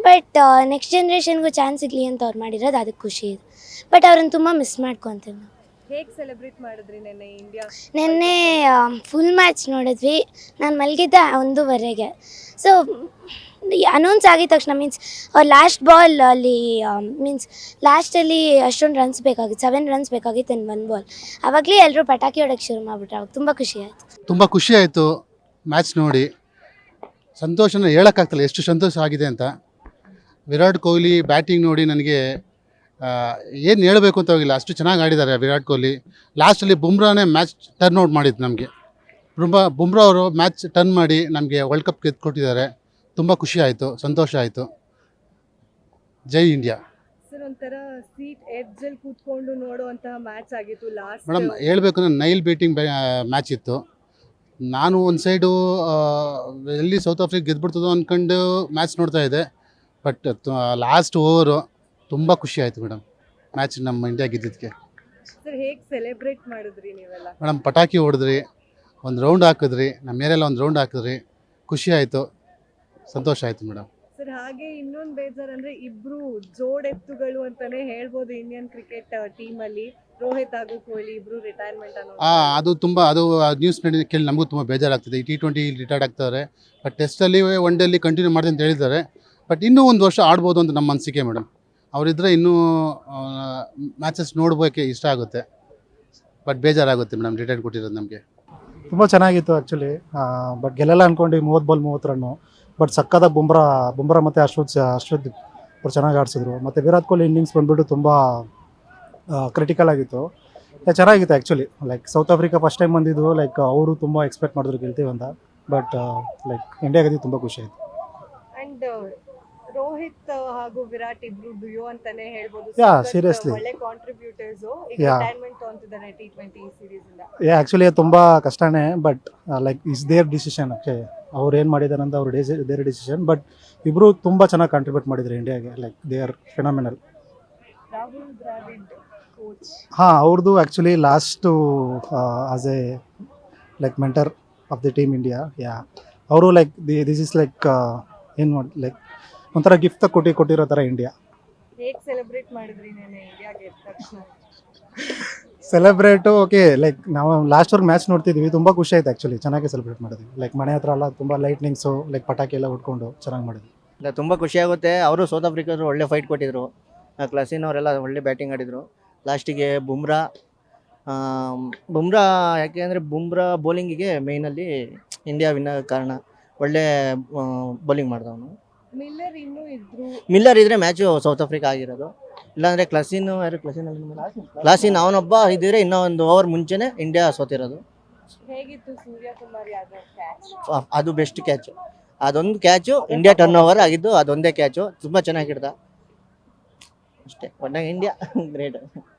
ಬಟ್ ನೆಕ್ಸ್ಟ್ ಜನ್ರೇಷನ್ಗೂ ಚಾನ್ಸ್ ಸಿಗಲಿ ಅಂತ ಅವ್ರು ಮಾಡಿರೋದು, ಅದಕ್ಕೆ ಖುಷಿ ಇದೆ. ಬಟ್ ಅವ್ರನ್ನ ತುಂಬ ಮಿಸ್ ಮಾಡ್ಕೊತೀವಿ ನಾವು. ಹೇಗೆ ಸೆಲೆಬ್ರೇಟ್ ಮಾಡಿದ್ರಿ ನೆನ್ನೆ ಇಂಡಿಯಾ? ನೆನ್ನೆ ಫುಲ್ ಮ್ಯಾಚ್ ನೋಡಿದ್ವಿ. ನಾನು ಮಲಗಿದ್ದೆ 1:30ಗೆ. ಸೊ ಅನೌನ್ಸ್ ಆಗಿದ ತಕ್ಷಣ ಮೀನ್ಸ್ ಅವ್ರು ಲಾಸ್ಟ್ ಬಾಲ್ ಅಲ್ಲಿ ಮೀನ್ಸ್ ಲಾಸ್ಟಲ್ಲಿ ಅಷ್ಟೊಂದು ರನ್ಸ್ ಬೇಕಾಗಿತ್ತು, 7 ರನ್ಸ್ ಬೇಕಾಗಿತ್ತು ಇನ್ನು 1 ಬಾಲ್. ಆವಾಗಲೇ ಎಲ್ಲರೂ ಪಟಾಕಿ ಹೊಡೋಕ್ಕೆ ಶುರು ಮಾಡಿಬಿಟ್ರು. ಅವಾಗ ತುಂಬ ಖುಷಿ ಆಯಿತು. ತುಂಬ ಖುಷಿ ಆಯಿತು ಮ್ಯಾಚ್ ನೋಡಿ. ಸಂತೋಷನ ಹೇಳೋಕ್ಕಾಗ್ತಿಲ್ಲ ಎಷ್ಟು ಸಂತೋಷ ಆಗಿದೆ ಅಂತ. ವಿರಾಟ್ ಕೊಹ್ಲಿ ಬ್ಯಾಟಿಂಗ್ ನೋಡಿ ನನಗೆ ಏನು ಹೇಳಬೇಕು ಅಂತ ಹೋಗಿಲ್ಲ, ಅಷ್ಟು ಚೆನ್ನಾಗಿ ಆಡಿದ್ದಾರೆ ವಿರಾಟ್ ಕೊಹ್ಲಿ. ಲಾಸ್ಟಲ್ಲಿ ಬುಮ್ರಾನೇ ಮ್ಯಾಚ್ ಟರ್ನ್ ಔಟ್ ಮಾಡಿದ್ದು ನಮಗೆ. ಬುಮ್ರಾ ಅವರು ಮ್ಯಾಚ್ ಟರ್ನ್ ಮಾಡಿ ನಮಗೆ ವರ್ಲ್ಡ್ ಕಪ್ ಗೆದ್ದುಕೊಟ್ಟಿದ್ದಾರೆ. ತುಂಬ ಖುಷಿ ಆಯಿತು, ಸಂತೋಷ ಆಯಿತು. ಜೈ ಇಂಡಿಯಾ. ಸರ್, ಒಂಥರ ಸೀಟ್ ಎಡ್ಜಲ್ಲಿ ಕೂತ್ಕೊಂಡು ನೋಡುವಂತಹ ಮ್ಯಾಚ್ ಆಗಿತ್ತು ಲಾಸ್ಟ್. ಮೇಡಮ್ ಹೇಳಬೇಕು ಅಂದರೆ ನೈಲ್ ಬೇಟಿಂಗ್ ಮ್ಯಾಚ್ ಇತ್ತು. ನಾನು ಒಂದು ಸೈಡು ಎಲ್ಲಿ ಸೌತ್ ಆಫ್ರಿಕಾ ಗೆದ್ಬಿಡ್ತದೋ ಅಂದ್ಕೊಂಡು ಮ್ಯಾಚ್ ನೋಡ್ತಾ ಇದ್ದೆ. ಬಟ್ ಲಾಸ್ಟ್ ಓವರು ತುಂಬ ಖುಷಿ ಆಯಿತು ಮೇಡಮ್ ಮ್ಯಾಚ್ ನಮ್ಮ ಇಂಡಿಯಾ ಗೆದ್ದಿದ್ದಕ್ಕೆ. ಸರ್, ಹೇಗೆ ಸೆಲೆಬ್ರೇಟ್ ಮಾಡಿದ್ರಿ ನೀವೆಲ್ಲ? ಮೇಡಮ್ ಪಟಾಕಿ ಹೊಡೆದ್ರಿ, ಒಂದು ರೌಂಡ್ ಹಾಕಿದ್ರಿ, ನಮ್ಮ ಏರಿಯೆಲ್ಲ ಒಂದು ರೌಂಡ್ ಹಾಕಿದ್ರಿ. ಖುಷಿ ಆಯಿತು, ಸಂತೋಷ ಆಯಿತು ಮೇಡಮ್. ಸರ್, ಹಾಗೆ ಇನ್ನೊಂದು ಬೇಜಾರಂದ್ರೆ ಇಬ್ರು ಜೋಡೆತ್ತುಗಳು ಅಂತಾನೆ ಹೇಳ್ಬೋದು ಇಂಡಿಯನ್ ಕ್ರಿಕೆಟ್ ಟೀಮಲ್ಲಿ. ರೋಹಿತ್ ಹಾಗೂ ಕೊಹ್ಲಿ ಇಬ್ರು ರಿಟೈರ್ಮೆಂಟ್ ಅನ್ನೋ ಅದು ತುಂಬ ನ್ಯೂಸ್ ಕೇಳಿ ನಮಗೂ ತುಂಬ ಬೇಜಾರಾಗ್ತಿದೆ. ಈ T20 ರಿಟೈರ್ಡ್ ಆಗ್ತಾರೆ. ಬಟ್ ಟೆಸ್ಟಲ್ಲಿ ಒನ್ ಡೇಲಿ ಕಂಟಿನ್ಯೂ ಮಾಡಿದೆ ಅಂತ ಹೇಳಿದ್ದಾರೆ. ಬಟ್ ಇನ್ನೂ ಒಂದು ವರ್ಷ ಆಡ್ಬೋದು ಅಂತ ನಮ್ಮ ಅನಿಸಿಕೆ ಮೇಡಮ್. ಅವರಿದ್ದರೆ ಇನ್ನೂ ಮ್ಯಾಚಸ್ ನೋಡ್ಬೋಕೆ ಇಷ್ಟ ಆಗುತ್ತೆ. ಬಟ್ ಬೇಜಾರಾಗುತ್ತೆ ಮೇಡಮ್ ರಿಟೈರ್ಡ್ ಕೊಟ್ಟಿರೋದು ನಮಗೆ. ತುಂಬ ಚೆನ್ನಾಗಿತ್ತು ಆ್ಯಕ್ಚುಲಿ. ಬಟ್ ಗೆಲ್ಲಲ್ಲ ಅಂದ್ಕೊಂಡು 30 ಬಾಲ್ 30 ರನ್ನು. ಬಟ್ ಸಕ್ಕತ್ತಾಗಿ ಬುಮ್ರಾ ಮತ್ತು ಅಶ್ವಥ್ ಅವ್ರು ಚೆನ್ನಾಗಿ ಆಡಿಸಿದ್ರು. ಮತ್ತು ವಿರಾಟ್ ಕೊಹ್ಲಿ ಇನ್ನಿಂಗ್ಸ್ ಬಂದುಬಿಟ್ಟು ತುಂಬ ಕ್ರಿಟಿಕಲ್ ಆಗಿತ್ತು. ಚೆನ್ನಾಗಿತ್ತು actually. Like south Africa first time ಬಂದಿದ್ದು, ಲೈಕ್ ಅವರು ತುಂಬ ಎಕ್ಸ್ಪೆಕ್ಟ್ ಮಾಡಿದ್ರು ಗೆಲ್ತೀವಿ ಅಂತ. ಬಟ್ ಲೈಕ್ ಇಂಡಿಯಾ ಗೆದ್ದು ತುಂಬ ಖುಷಿ ಆಯಿತು. ಅಂಡ್ ರೋಹಿತ್ ಹಾಗೂ ವಿರಾಟ್ ಇಬ್ರು ಡುಯೋ ಅಂತಾನೆ ಹೇಳ್ಬೋದು. seriously. ಒಳ್ಳೆ ಕಾಂಟ್ರಿಬ್ಯೂಟರ್ಸ್ ರಿಟೈರ್ಮೆಂಟ್ ತೊಗೊಂತಿದ್ದಾರೆ T20 ಸೀರೀಸ್ ಇಂದ. ಆ್ಯಕ್ಚುಲಿ ತುಂಬ ಕಷ್ಟನೇ. But like is their decision. ಅವ್ರು ಏನು ಮಾಡಿದ್ದಾರೆ ಅಂತ ದೇರ್ ಡಿಸಿಷನ್. ಬಟ್ ಇಬ್ಬರು ತುಂಬ ಚೆನ್ನಾಗಿ ಕಾಂಟ್ರಿಬ್ಯೂಟ್ ಮಾಡಿದ್ರು ಇಂಡಿಯಾಗೆ. Like they are phenomenal. Rahul Dravid coach. ಅವ್ರದ್ದು actually last as a like mentor of the team India. ಅವರು ಲೈಕ್ ದಿಸ್ ಇಸ್ ಲೈಕ್ ಏನು ಮಾಡಿ ಲೈಕ್ ಒಂಥರ ಗಿಫ್ಟ್ ಕೊಟ್ಟಿರೋ ಥರ ಇಂಡಿಯಾ. ಹೇಗೆ ಸೆಲೆಬ್ರೇಟ್ ಮಾಡಿದ್ರಿ ನೆನ್ನೆ ಇಂಡಿಯಾ ಗೆದ್ದ ತಕ್ಷಣ? ಸೆಲೆಬ್ರೇಟು ಓಕೆ. ಲೈಕ್ ನಾವು ಲಾಸ್ಟ್ವರೆಗೆ ಮ್ಯಾಚ್ ನೋಡ್ತಿದ್ವಿ, ತುಂಬ ಖುಷಿ ಆಯ್ತು ಆ್ಯಕ್ಚುಲಿ. ಚೆನ್ನಾಗಿ ಸೆಲೆಬ್ರೇಟ್ ಮಾಡಿದ್ವಿ. ಲೈಕ್ ಮನೆ ಹತ್ರ ಎಲ್ಲ ತುಂಬ ಲೈಟ್ನಿಂಗ್ಸು ಲೈಕ್ ಪಟಾಕಿ ಎಲ್ಲ ಉಟ್ಕೊಂಡು ಚೆನ್ನಾಗಿ ಮಾಡಿದ್ವಿ. ಇಲ್ಲ, ತುಂಬ ಖುಷಿಯಾಗುತ್ತೆ. ಅವರು ಸೌತ್ ಆಫ್ರಿಕಾದ್ರು ಒಳ್ಳೆ ಫೈಟ್ ಕೊಟ್ಟಿದ್ರು. ಕ್ಲಾಸಿನ್ ಅವರೆಲ್ಲ ಒಳ್ಳೆ ಬ್ಯಾಟಿಂಗ್ ಆಡಿದರು. ಲಾಸ್ಟಿಗೆ ಬುಮ್ರಾ ಯಾಕೆ ಅಂದರೆ ಬುಮ್ರಾ ಬೌಲಿಂಗಿಗೆ ಮೇಯ್ನಲ್ಲಿ ಇಂಡಿಯಾ ವಿನ್ ಆಗೋ ಕಾರಣ. ಒಳ್ಳೆ ಬೌಲಿಂಗ್ ಮಾಡಿದವನು. ಮಿಲ್ಲರ್ ಇದ್ರೆ ಮ್ಯಾಚು ಸೌತ್ ಆಫ್ರಿಕಾ ಆಗಿರೋದು. ಇಲ್ಲಾಂದರೆ ಕ್ಲಾಸಿನ್ ಅವನೊಬ್ಬ ಇದ್ದಿದ್ರೆ ಇನ್ನೂ ಒಂದು ಓವರ್ ಮುಂಚೆನೇ ಇಂಡಿಯಾ ಸೋತಿರೋದು. ಹೇಗಿತ್ತು ಸೂರ್ಯಕುಮಾರ್ ಯಾದವ್ ಕ್ಯಾಚ್? ಅದು ಬೆಸ್ಟ್ ಕ್ಯಾಚು. ಅದೊಂದು ಕ್ಯಾಚು ಇಂಡಿಯಾ ಟರ್ನ್ ಓವರ್ ಆಗಿದ್ದು, ಅದೊಂದೇ ಕ್ಯಾಚು. ತುಂಬ ಚೆನ್ನಾಗಿ ಹಿಡ್ದ ಅಷ್ಟೇ. ಒಟ್ಟಾಗಿ ಇಂಡಿಯಾ ಗ್ರೇಟ್.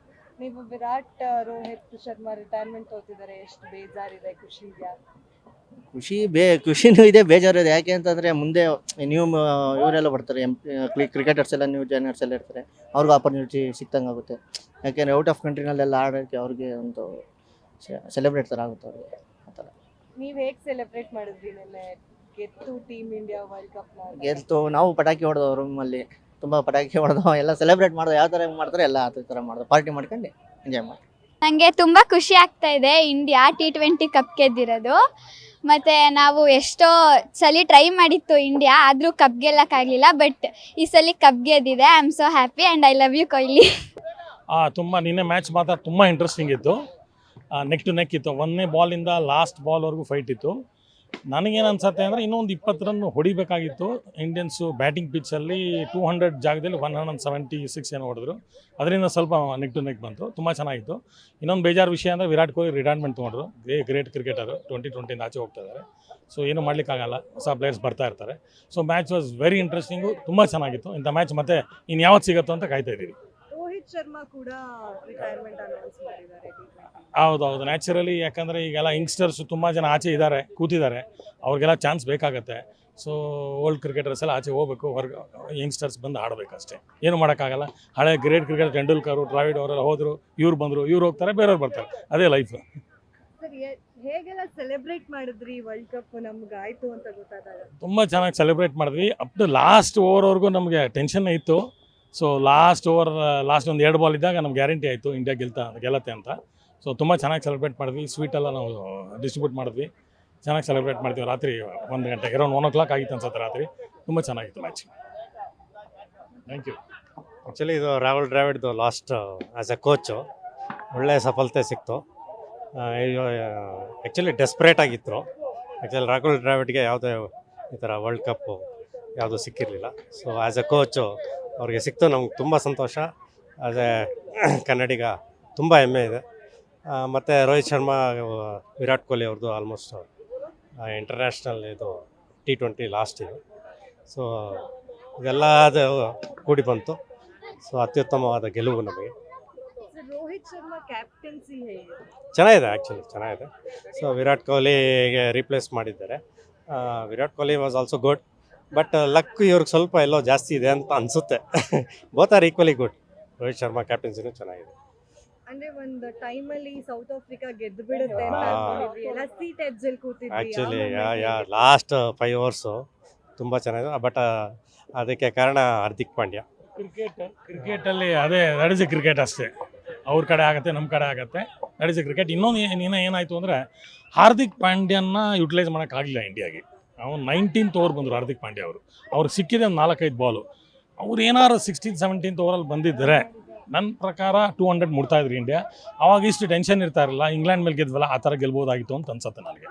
ನೀವು ವಿರಾಟ್ ರೋಹಿತ್ ಶರ್ಮಾ ರಿಟೈರ್ಮೆಂಟ್ ತಗೋತಿದ್ದಾರೆ, ಎಷ್ಟು ಬೇಜಾರಿದೆ, ಖುಷಿ ಇದೆಯಾ? ಖುಷಿನೂ ಇದೆ, ಬೇಜಾರು ಇದೆ. ಯಾಕೆ ಅಂತಂದರೆ ಮುಂದೆ ನ್ಯೂ ಇವರೆಲ್ಲ ಬರ್ತಾರೆ, ಕ್ರಿಕೆಟರ್ಸ್ ಎಲ್ಲ ನ್ಯೂ ಜಾಯ್ನರ್ಸ್ ಎಲ್ಲ ಇರ್ತಾರೆ. ಅವ್ರಿಗೂ ಆಪರ್ಚುನಿಟಿ ಸಿಕ್ತಂಗೆ ಆಗುತ್ತೆ. ಯಾಕೆಂದರೆ ಔಟ್ ಆಫ್ ಕಂಟ್ರಿನಲ್ಲೆಲ್ಲ ಆಡೋಕ್ಕೆ ಅವ್ರಿಗೆ ಒಂದು ಸೆಲೆಬ್ರೇಟ್ ಥರ ಆಗುತ್ತೆ ಅವ್ರಿಗೆ ಆ ಥರ. ನೀವ್ ಹೇಗ್ ಸೆಲೆಬ್ರೇಟ್ ಮಾಡಿದ್ರಿ ನೆನ್ನೆ ಗೆತ್ತು ಟೀಮ್ ಇಂಡಿಯಾ ವರ್ಲ್ಡ್ ಕಪ್ ಗೆಲ್ತು. ನಾವು ಪಟಾಕಿ ಹೊಡೆದೋ ರೂಮಲ್ಲಿ, ತುಂಬ ಪಟಾಕಿ ಹೊಡೆದೋ, ಎಲ್ಲ ಸೆಲೆಬ್ರೇಟ್ ಮಾಡ್ದೋ. ಯಾವ ಥರ ಮಾಡ್ತಾರೆ ಎಲ್ಲ ಅದೇ ಥರ ಮಾಡ್ದೋ, ಪಾರ್ಟಿ ಮಾಡ್ಕೊಂಡು ಎಂಜಾಯ್ ಮಾಡಿ. ನನಗೆ ತುಂಬ ಖುಷಿ ಆಗ್ತಾ ಇದೆ ಇಂಡಿಯಾ T20 ಕಪ್ ಗೆದ್ದಿರೋದು. ಮತ್ತು ನಾವು ಎಷ್ಟೋ ಸಲ ಟ್ರೈ ಮಾಡಿತ್ತು ಇಂಡಿಯಾ, ಆದರೂ ಕಪ್ ಗೆಲ್ಲಕ್ಕಾಗಲಿಲ್ಲ. ಬಟ್ ಈ ಸಲ ಕಪ್ ಗೆದ್ದಿದೆ. I am so happy and I love you Kohli. ತುಂಬ ನಿನ್ನೆ ಮ್ಯಾಚ್ ಮಾತ್ರ ತುಂಬ ಇಂಟ್ರೆಸ್ಟಿಂಗ್ ಇತ್ತು. ನೆಕ್ ಟು ನೆಕ್ ಇತ್ತು. 1ನೇ ಬಾಲಿಂದ ಲಾಸ್ಟ್ ಬಾಲ್ವರೆಗೂ ಫೈಟ್ ಇತ್ತು. ನನಗೇನು ಅನ್ಸುತ್ತೆ ಅಂದರೆ ಇನ್ನೊಂದು 20 ರನ್ ಹೊಡಿಬೇಕಾಗಿತ್ತು ಇಂಡಿಯನ್ಸು. ಬ್ಯಾಟಿಂಗ್ ಪಿಚ್ಚಲ್ಲಿ 200 ಜಾಗದಲ್ಲಿ 176 ಏನೋ ಹೊಡೆದ್ರು. ಅದರಿಂದ ಸ್ವಲ್ಪ ನೆಕ್ ಟು ನೆಕ್ ಬಂತು. ತುಂಬ ಚೆನ್ನಾಗಿತ್ತು. ಇನ್ನೊಂದು ಬೇಜಾರು ವಿಷಯ ಅಂದರೆ ವಿರಾಟ್ ಕೊಹ್ಲಿ ರಿಟೈರ್ಮೆಂಟ್ ತೊಗೊಂಡ್ರು. Great cricketer. 2020 ಆಚೆ ಹೋಗ್ತಾ ಇದ್ದಾರೆ. ಸೊ ಏನು ಮಾಡಲಿಕ್ಕಾಗಲ್ಲ, ಹೊಸ ಪ್ಲೇಯರ್ಸ್ ಬರ್ತಾ ಇರ್ತಾರೆ. So match was very interesting, ತುಂಬ ಚೆನ್ನಾಗಿತ್ತು. ಇಂಥ ಮ್ಯಾಚ್ ಮತ್ತೆ ಇನ್ನು ಯಾವತ್ತು ಸಿಗುತ್ತೋ ಅಂತ ಕಾಯ್ತಾ ಇದ್ದೀವಿ. ರೋಹಿತ್ ಶರ್ಮಾ ಕೂಡ ರಿಟೈರ್ಮೆಂಟ್ ಅನೌನ್ಸ್ ಮಾಡಿದ್ದಾರೆ. ಹೌದೌದು, ನ್ಯಾಚುರಲಿ. ಯಾಕಂದರೆ ಈಗೆಲ್ಲ ಯಂಗ್ಸ್ಟರ್ಸ್ ತುಂಬ ಜನ ಆಚೆ ಇದ್ದಾರೆ, ಕೂತಿದ್ದಾರೆ. ಅವ್ರಿಗೆಲ್ಲ ಚಾನ್ಸ್ ಬೇಕಾಗತ್ತೆ. ಸೊ ಓಲ್ಡ್ ಕ್ರಿಕೆಟರ್ಸ್ ಎಲ್ಲ ಆಚೆ ಹೋಗ್ಬೇಕು, ಹೊರಗೆ ಯಂಗ್ಸ್ಟರ್ಸ್ ಬಂದು ಆಡಬೇಕಷ್ಟೇ. ಏನು ಮಾಡೋಕ್ಕಾಗಲ್ಲ. ಹಳೆ ಗ್ರೇಟ್ ಕ್ರಿಕೆಟರ್ ತೆಂಡೂಲ್ಕರು, ಡ್ರಾವಿಡ್ ಅವರೆಲ್ಲ ಹೋದರು, ಇವ್ರು ಬಂದರು, ಇವ್ರು ಹೋಗ್ತಾರೆ, ಬೇರೆಯವ್ರು ಬರ್ತಾರೆ. ಅದೇ ಲೈಫ್. ಸರಿ, ಹೇಗೆಲ್ಲ ಸೆಲೆಬ್ರೇಟ್ ಮಾಡಿದ್ರಿ ವರ್ಲ್ಡ್ ಕಪ್ ನಮ್ಗೆ ಆಯ್ತು ಅಂತ ಗೊತ್ತಾದಾಗ? ತುಂಬ ಚೆನ್ನಾಗಿ ಸೆಲೆಬ್ರೇಟ್ ಮಾಡಿದ್ವಿ. ಅಪ್ ಟು ಲಾಸ್ಟ್ ಓವರ್ವರೆಗೂ ನಮಗೆ ಟೆನ್ಷನ್ ಇತ್ತು. ಸೊ ಲಾಸ್ಟ್ ಒಂದು 2 ಬಾಲ್ ಇದ್ದಾಗ ನಮ್ಗೆ ಗ್ಯಾರಂಟಿ ಆಯಿತು ಇಂಡಿಯಾ ಗೆಲ್ಲತ್ತೆ ಅಂತ. ಸೊ ತುಂಬ ಚೆನ್ನಾಗಿ ಸೆಲೆಬ್ರೇಟ್ ಮಾಡಿದ್ವಿ. ಸ್ವೀಟೆಲ್ಲ ನಾವು ಡಿಸ್ಟ್ರಿಬ್ಯೂಟ್ ಮಾಡಿದ್ವಿ. ಚೆನ್ನಾಗಿ ಸೆಲೆಬ್ರೇಟ್ ಮಾಡ್ತೀವಿ. ರಾತ್ರಿ 1 ಗಂಟೆಗೆ, ಅರೌಂಡ್ 1 o'clock ಆಗಿತ್ತು ಅನ್ಸುತ್ತೆ ರಾತ್ರಿ. ತುಂಬ ಚೆನ್ನಾಗಿತ್ತು ಮ್ಯಾಚ್. Thank you. ಆ್ಯಕ್ಚುಲಿ ಇದು ರಾಹುಲ್ ದ್ರಾವಿಡ್ದು ಲಾಸ್ಟ್ ಆ್ಯಸ್ ಎ ಕೋಚು ಒಳ್ಳೆಯ ಸಫಲತೆ ಸಿಕ್ತು. ಆ್ಯಕ್ಚುಲಿ ಡೆಸ್ಪ್ರೇಟ್ ಆಗಿತ್ತು. ಆ್ಯಕ್ಚುಲಿ ರಾಹುಲ್ ದ್ರಾವಿಡ್ಗೆ ಯಾವುದೇ ಈ ಥರ ವರ್ಲ್ಡ್ ಕಪ್ಪು ಯಾವುದೂ ಸಿಕ್ಕಿರಲಿಲ್ಲ. ಸೊ ಆ್ಯಸ್ ಎ ಕೋಚು ಅವ್ರಿಗೆ ಸಿಕ್ತು. ನಮ್ಗೆ ತುಂಬ ಸಂತೋಷ. ಆ್ಯಸ್ ಎ ಕನ್ನಡಿಗ ತುಂಬ ಹೆಮ್ಮೆ ಇದೆ. ಮತ್ತು ರೋಹಿತ್ ಶರ್ಮಾ, ವಿರಾಟ್ ಕೊಹ್ಲಿ ಅವ್ರದ್ದು ಆಲ್ಮೋಸ್ಟ್ ಇಂಟರ್ನ್ಯಾಷನಲ್ ಇದು T20 ಲಾಸ್ಟ್ ಇದು. ಸೊ ಇದೆಲ್ಲ ಅದು ಕೂಡಿ ಬಂತು. ಸೊ ಅತ್ಯುತ್ತಮವಾದ ಗೆಲುವು ನಮಗೆ. ರೋಹಿತ್ ಶರ್ಮಾ ಕ್ಯಾಪ್ಟನ್ಸಿ ಹೇಗೆ? ಚೆನ್ನಾಗಿದೆ, ಆ್ಯಕ್ಚುಲಿ ಚೆನ್ನಾಗಿದೆ. ಸೊ ವಿರಾಟ್ ಕೊಹ್ಲಿಗೆ ರೀಪ್ಲೇಸ್ ಮಾಡಿದ್ದಾರೆ. Virat Kohli was also good. But luck ಇವ್ರಿಗೆ ಸ್ವಲ್ಪ ಎಲ್ಲೋ ಜಾಸ್ತಿ ಇದೆ ಅಂತ ಅನಿಸುತ್ತೆ. Both are equally good. Rohit Sharma ಕ್ಯಾಪ್ಟನ್ಸಿನೂ ಚೆನ್ನಾಗಿದೆ. ಅಂದ್ರೆ ಒಂದು ಟೈಮಲ್ಲಿ ಸೌತ್ ಆಫ್ರಿಕಾ ಗೆದ್ದು ಬಿಡುತ್ತೆ ಅಂತ ಅನ್ಕೊಂಡಿದ್ವಿ, ಎಲ್ಲ ಸೀಟ್ ಎಡ್ಜಲ್ಲಿ ಕೂತಿದ್ವಿ. ಆ್ಯಕ್ಚುಲಿ ಲಾಸ್ಟ್ 5 ಓವರ್ಸು ತುಂಬ ಚೆನ್ನಾಗಿದೆ. ಬಟ್ ಅದಕ್ಕೆ ಕಾರಣ ಹಾರ್ದಿಕ್ ಪಾಂಡ್ಯ. ಕ್ರಿಕೆಟಲ್ಲಿ ಅದೇ ನಡೆಸಿ ಕ್ರಿಕೆಟ್ ಅಷ್ಟೇ. ಅವ್ರ ಕಡೆ ಆಗುತ್ತೆ, ನಮ್ಮ ಕಡೆ ಆಗುತ್ತೆ, ನಡೆಸಿ ಕ್ರಿಕೆಟ್. ಇನ್ನೊಂದು ಏನಾಯಿತು ಅಂದರೆ ಹಾರ್ದಿಕ್ ಪಾಂಡ್ಯನ ಯುಟಿಲೈಸ್ ಮಾಡೋಕ್ಕಾಗಲಿಲ್ಲ ಇಂಡಿಯಾಗೆ. ಅವ್ನು 19th ಓವರ್ ಬಂದರು ಹಾರ್ದಿಕ್ ಪಾಂಡ್ಯ ಅವರು. ಅವ್ರಿಗೆ ಸಿಕ್ಕಿದೆ ಒಂದು 4-5 ಬಾಲು. ಅವ್ರು ಏನಾದ್ರು 16th 17th ಓವರಲ್ಲಿ ಬಂದಿದ್ದರೆ ನನ್ನ ಪ್ರಕಾರ 200 ಮುಡ್ತಾಯಿದ್ರು ಇಂಡಿಯಾ. ಅವಾಗ ಇಷ್ಟು ಟೆನ್ಷನ್ ಇರ್ತಾ ಇರಲಿಲ್ಲ. ಇಂಗ್ಲೆಂಡ್ ಮೇಲೆ ಗೆದ್ವಲ್ಲ, ಆ ಥರ ಗೆಲ್ಬೋದಾಗಿತ್ತು ಅಂತ ಅನ್ಸುತ್ತೆ ನನಗೆ.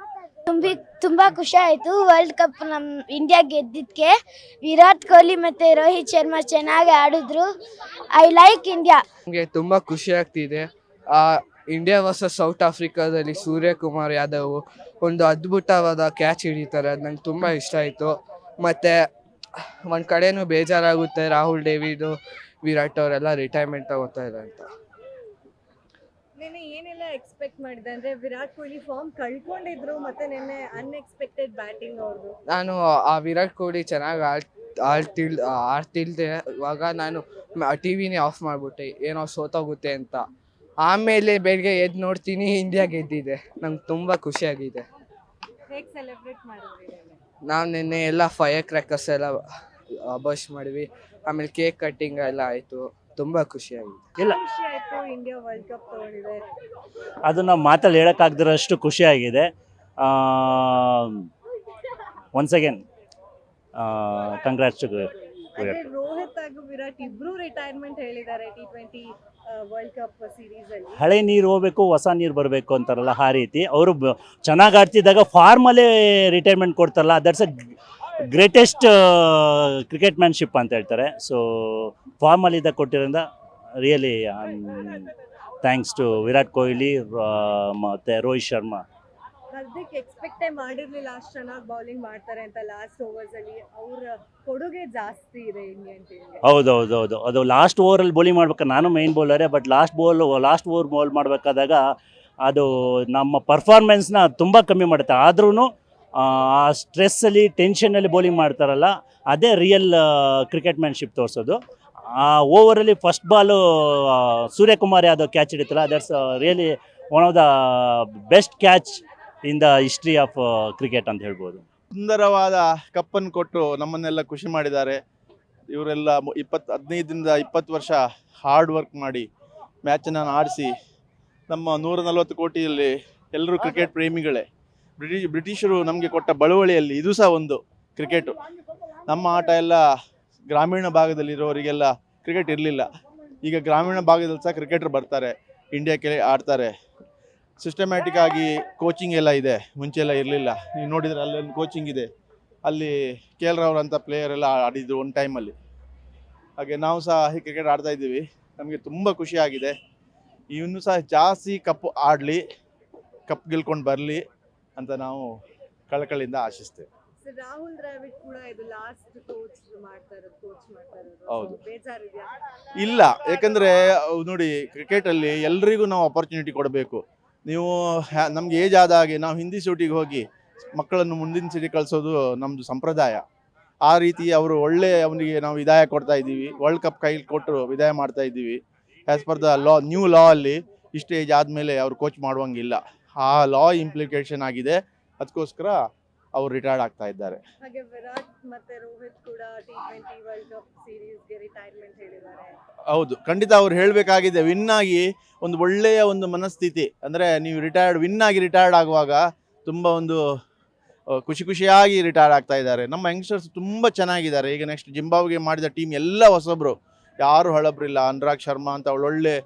ತುಂಬ ಖುಷಿ ಆಯಿತು ವರ್ಲ್ಡ್ ಕಪ್ ನಮ್ಮ ಇಂಡಿಯಾ ಗೆದ್ದಿದ್ದಕ್ಕೆ. ವಿರಾಟ್ ಕೊಹ್ಲಿ ಮತ್ತು ರೋಹಿತ್ ಶರ್ಮಾ ಚೆನ್ನಾಗಿ ಆಡಿದ್ರು. I like India. ನಮಗೆ ತುಂಬ ಖುಷಿ ಆಗ್ತಿದೆ. ಇಂಡಿಯಾ ವರ್ಸಸ್ ಸೌತ್ ಆಫ್ರಿಕಾದಲ್ಲಿ ಸೂರ್ಯಕುಮಾರ್ ಯಾದವ್ ಒಂದು ಅದ್ಭುತವಾದ ಕ್ಯಾಚ್ ಹಿಡಿತಾರೆ. ಅದು ನಂಗೆ ತುಂಬ ಇಷ್ಟ ಆಯಿತು. ಮತ್ತು ಒಂದು ಕಡೆನೂ ಬೇಜಾರಾಗುತ್ತೆ, ರಾಹುಲ್ ದ್ರಾವಿಡ್, ವಿರಾಟ್ ಅವರೆಲ್ಲ ರಿಟೈರ್ಮೆಂಟ್ ತಗೋತಾ ಇದೆ ಅಂತ. ನೆನ್ನೆ ಏನೆಲ್ಲ ಎಕ್ಸ್ಪೆಕ್ಟ್ ಮಾಡಿದೆ ಅಂದ್ರೆ ವಿರಾಟ್ ಕೊಹ್ಲಿ ಫಾರ್ಮ್ ಕಳ್ಕೊಂಡಿದ್ರು, ಮತ್ತೆ ನೆನ್ನೆ ಅನ್ಎಕ್ಸ್ಪೆಕ್ಟೆಡ್ ಬ್ಯಾಟಿಂಗ್ ಅವ್ರದ್ದು. ನಾನು ಆ ವಿರಾಟ್ ಕೊಹ್ಲಿ ಚೆನ್ನಾಗಿ ಆಡ್ತಿಲ್ದೆ ಇವಾಗ ನಾನು ಟಿವಿನೇ ಆಫ್ ಮಾಡಿಬಿಟ್ಟೆ, ಏನೋ ಸೋತೋಗುತ್ತೆ ಅಂತ. ಆಮೇಲೆ ಬೆಳಗ್ಗೆ ಎದ್ದು ನೋಡ್ತೀನಿ ಇಂಡಿಯಾ ಗೆದ್ದಿದೆ. ನಂಗೆ ತುಂಬ ಖುಷಿಯಾಗಿದೆ. ಹೇಗೆ ಸೆಲೆಬ್ರೇಟ್ ಮಾಡಿದ್ರಿ? ನಾವು ನಿನ್ನೆ ಎಲ್ಲ ಫೈರ್ ಕ್ರ್ಯಾಕರ್ಸ್ ಎಲ್ಲ ಬಶ್ ಮಾಡಿದ್ವಿ. ಆಮೇಲೆ ಕೇಕ್ ಕಟ್ಟಿಂಗ್ ಎಲ್ಲ ಆಯಿತು. ತುಂಬ ಖುಷಿಯಾಗಿದೆ. ಖುಷಿ ಆಯ್ತು ಇಂಡಿಯಾ ವರ್ಲ್ಡ್ ಕಪ್ ತಗೊಂಡಿದೆ. ಅದು ನಾವು ಮಾತಲ್ಲಿ ಹೇಳೋಕ್ಕಾಗದಿರೋಷ್ಟು ಖುಷಿಯಾಗಿದೆ. Once again congrats to Virat. Rohit ಹಾಗೂ ವಿರಾಟ್ ಇಬ್ರು ರಿಟೈರ್ಮೆಂಟ್ ಹೇಳಿದ್ದಾರೆ T20 ವರ್ಲ್ಡ್ ಕಪ್ ಸೀರೀಸ್ ಅಲ್ಲಿ. ಹಳೆ ನೀರು ಹೋಗ್ಬೇಕು, ಹೊಸ ನೀರು ಬರಬೇಕು ಅಂತಾರಲ್ಲ, ಆ ರೀತಿ ಅವರು ಚೆನ್ನಾಗಿ ಆಡ್ತಿದ್ದಾಗ ಫಾರ್ಮಲ್ಲೇ ರಿಟೈರ್ಮೆಂಟ್ ಕೊಡ್ತಾರಲ್ಲ, that's a greatest cricket manship ಅಂತ ಹೇಳ್ತಾರೆ. ಸೊ ಫಾರ್ಮಲ್ಲಿದ್ದಾಗ ಕೊಟ್ಟಿರೋದ್ರಿಂದ really thanks to Virat Kohli ಮತ್ತು ರೋಹಿತ್ ಶರ್ಮಾ. ಹಾರ್ದಿಕ್ ಎಕ್ಸ್ಪೆಕ್ಟೇ ಮಾಡಿರ್ಲಿಲ್ಲ ಅಷ್ಟು ಚೆನ್ನಾಗಿ ಬೌಲಿಂಗ್ ಮಾಡ್ತಾರೆ ಅಂತ ಲಾಸ್ಟ್ ಓವರ್ಸ್ ಅಲ್ಲಿ. ಅವ್ರ ಕೊಡುಗೆ ಜಾಸ್ತಿ ಇದೆ ಇಂಡಿಯನ್ ಟೀಮ್ಗೆ. ಹೌದು. ಅದು ಲಾಸ್ಟ್ ಓವರಲ್ಲಿ ಬೌಲಿಂಗ್ ಮಾಡ್ಬೇಕಾದ್ರೆ ನಾನು ಮೈನ್ ಬೌಲರೇ, ಬಟ್ ಲಾಸ್ಟ್ ಓವರ್ ಬೌಲ್ ಮಾಡಬೇಕಾದಾಗ ಅದು ನಮ್ಮ ಪರ್ಫಾರ್ಮೆನ್ಸ್ನ ತುಂಬ ಕಮ್ಮಿ ಮಾಡುತ್ತೆ. ಆದ್ರೂ ಆ ಸ್ಟ್ರೆಸ್ಸಲ್ಲಿ, ಟೆನ್ಷನಲ್ಲಿ ಬೌಲಿಂಗ್ ಮಾಡ್ತಾರಲ್ಲ, ಅದೇ ರಿಯಲ್ ಕ್ರಿಕೆಟ್ ಮ್ಯಾನ್ಶಿಪ್ ತೋರಿಸೋದು. ಆ ಓವರಲ್ಲಿ first ball Suryakumar Yadav catch ಹಿಡಿತಲ್ಲ, that's really one of the best catch in the history of cricket ಅಂತ ಹೇಳ್ಬೋದು. ಸುಂದರವಾದ ಕಪ್ಪನ್ನು ಕೊಟ್ಟು ನಮ್ಮನ್ನೆಲ್ಲ ಖುಷಿ ಮಾಡಿದ್ದಾರೆ. ಇವರೆಲ್ಲ 15-20 ವರ್ಷ ಹಾರ್ಡ್ ವರ್ಕ್ ಮಾಡಿ ಮ್ಯಾಚನ್ನು ಆಡಿಸಿ ನಮ್ಮ 140 ಕೋಟಿಯಲ್ಲಿ ಎಲ್ಲರೂ ಕ್ರಿಕೆಟ್ ಪ್ರೇಮಿಗಳೇ. ಬ್ರಿಟಿಷರು ನಮಗೆ ಕೊಟ್ಟ ಬಳುವಳಿಯಲ್ಲಿ ಇದು ಸಹ ಒಂದು ಕ್ರಿಕೆಟು. ನಮ್ಮ ಆಟ ಎಲ್ಲ ಗ್ರಾಮೀಣ ಭಾಗದಲ್ಲಿರೋರಿಗೆಲ್ಲ ಕ್ರಿಕೆಟ್ ಇರಲಿಲ್ಲ. ಈಗ ಗ್ರಾಮೀಣ ಭಾಗದಲ್ಲಿ ಸಹ ಕ್ರಿಕೆಟರ್ ಬರ್ತಾರೆ, ಇಂಡಿಯಾಕ್ಕೆ ಆಡ್ತಾರೆ. ಸಿಸ್ಟಮ್ಯಾಟಿಕ್ ಆಗಿ ಕೋಚಿಂಗ್ ಎಲ್ಲ ಇದೆ, ಮುಂಚೆ ಎಲ್ಲ ಇರಲಿಲ್ಲ. ನೀವು ನೋಡಿದರೆ ಅಲ್ಲೊಂದು ಕೋಚಿಂಗ್ ಇದೆ, ಅಲ್ಲಿ KL ರಾವ್ ಅಂತ ಪ್ಲೇಯರ್ ಎಲ್ಲ ಆಡಿದ್ರು ಒಂದು ಟೈಮಲ್ಲಿ. ಹಾಗೆ ನಾವು ಸಹ ಕ್ರಿಕೆಟ್ ಆಡ್ತಾ ಇದ್ದೀವಿ, ನಮಗೆ ತುಂಬ ಖುಷಿಯಾಗಿದೆ. ಇನ್ನೂ ಸಹ ಜಾಸ್ತಿ ಕಪ್ ಆಡಲಿ, ಕಪ್ ಗೆಲ್ಕೊಂಡು ಬರಲಿ ಅಂತ ನಾವು ಕಳಕಳಿಯಿಂದ ಆಶಿಸ್ತೇವೆ. ರಾಹುಲ್ ದ್ರಾವಿಡ್ ಕೂಡ ಇದು ಲಾಸ್ಟ್ ಕೋಚ್ ಮಾಡ್ತಾ ಇರೋದು. ಹೌದು. ಬೇಜಾರಿದೆಯಾ? ಇಲ್ಲ, ಯಾಕಂದರೆ ನೋಡಿ ಕ್ರಿಕೆಟಲ್ಲಿ ಎಲ್ರಿಗೂ ನಾವು ಅಪರ್ಚುನಿಟಿ ಕೊಡಬೇಕು. ನೀವು ನಮ್ಗೆ ಏಜ್ ಆದ ಹಾಗೆ ನಾವು ಹಿಂದಿ ಸೂಟಿಗೆ ಹೋಗಿ ಮಕ್ಕಳನ್ನು ಮುಂದಿನ ಸಿಟಿ ಕಳಿಸೋದು ನಮ್ಮದು ಸಂಪ್ರದಾಯ. ಆ ರೀತಿ ಅವರು ಅವನಿಗೆ ನಾವು ವಿದಾಯ ಕೊಡ್ತಾ ಇದ್ದೀವಿ, ವರ್ಲ್ಡ್ ಕಪ್ ಕೈಲಿ ಕೊಟ್ಟು ವಿದಾಯ ಮಾಡ್ತಾ ಇದ್ದೀವಿ. As per the new law ಅಲ್ಲಿ ಇಷ್ಟು ಏಜ್ ಆದಮೇಲೆ ಅವ್ರು ಕೋಚ್ ಮಾಡುವಂಗಿಲ್ಲ. ಆ ಲಾ ಇಂಪ್ಲಿಕೇಶನ್ ಆಗಿದೆ, ಅದಕ್ಕೋಸ್ಕರ ಅವ್ರು ರಿಟೈರ್ಡ್ ಆಗ್ತಾ ಇದ್ದಾರೆ. ಹಾಗೆ ವಿರಾಟ್ ಮತ್ತೆ ರೋಹಿತ್ ಕೂಡ T20 ವರ್ಲ್ಡ್ ಕಪ್ ಸೀರೀಸ್ಗೆ ರಿಟೈರ್ಮೆಂಟ್ ಹೇಳಿದ್ದಾರೆ. ಹೌದು, ಖಂಡಿತ ಅವ್ರು ಹೇಳಬೇಕಾಗಿದೆ. ವಿನ್ ಆಗಿ ಒಂದು ಒಳ್ಳೆಯ ಒಂದು ಮನಸ್ಥಿತಿ, ಅಂದರೆ ನೀವು ವಿನ್ ಆಗಿ ರಿಟೈರ್ಡ್ ಆಗುವಾಗ ತುಂಬ ಒಂದು ಖುಷಿಯಾಗಿ ರಿಟೈರ್ಡ್ ಆಗ್ತಾ ಇದ್ದಾರೆ. ನಮ್ಮ ಯಂಗ್ಸ್ಟರ್ಸ್ ತುಂಬ ಚೆನ್ನಾಗಿದ್ದಾರೆ. ಈಗ ನೆಕ್ಸ್ಟ್ ಜಿಂಬಾಬ್ಗೆ ಮಾಡಿದ ಟೀಮ್ ಎಲ್ಲ ಹೊಸಬ್ರು, ಯಾರು ಹಳಬ್ರಿಲ್ಲ. ಅನುರಾಗ್ ಶರ್ಮಾ ಅಂತ ಒಳ್ಳೊಳ್ಳೆ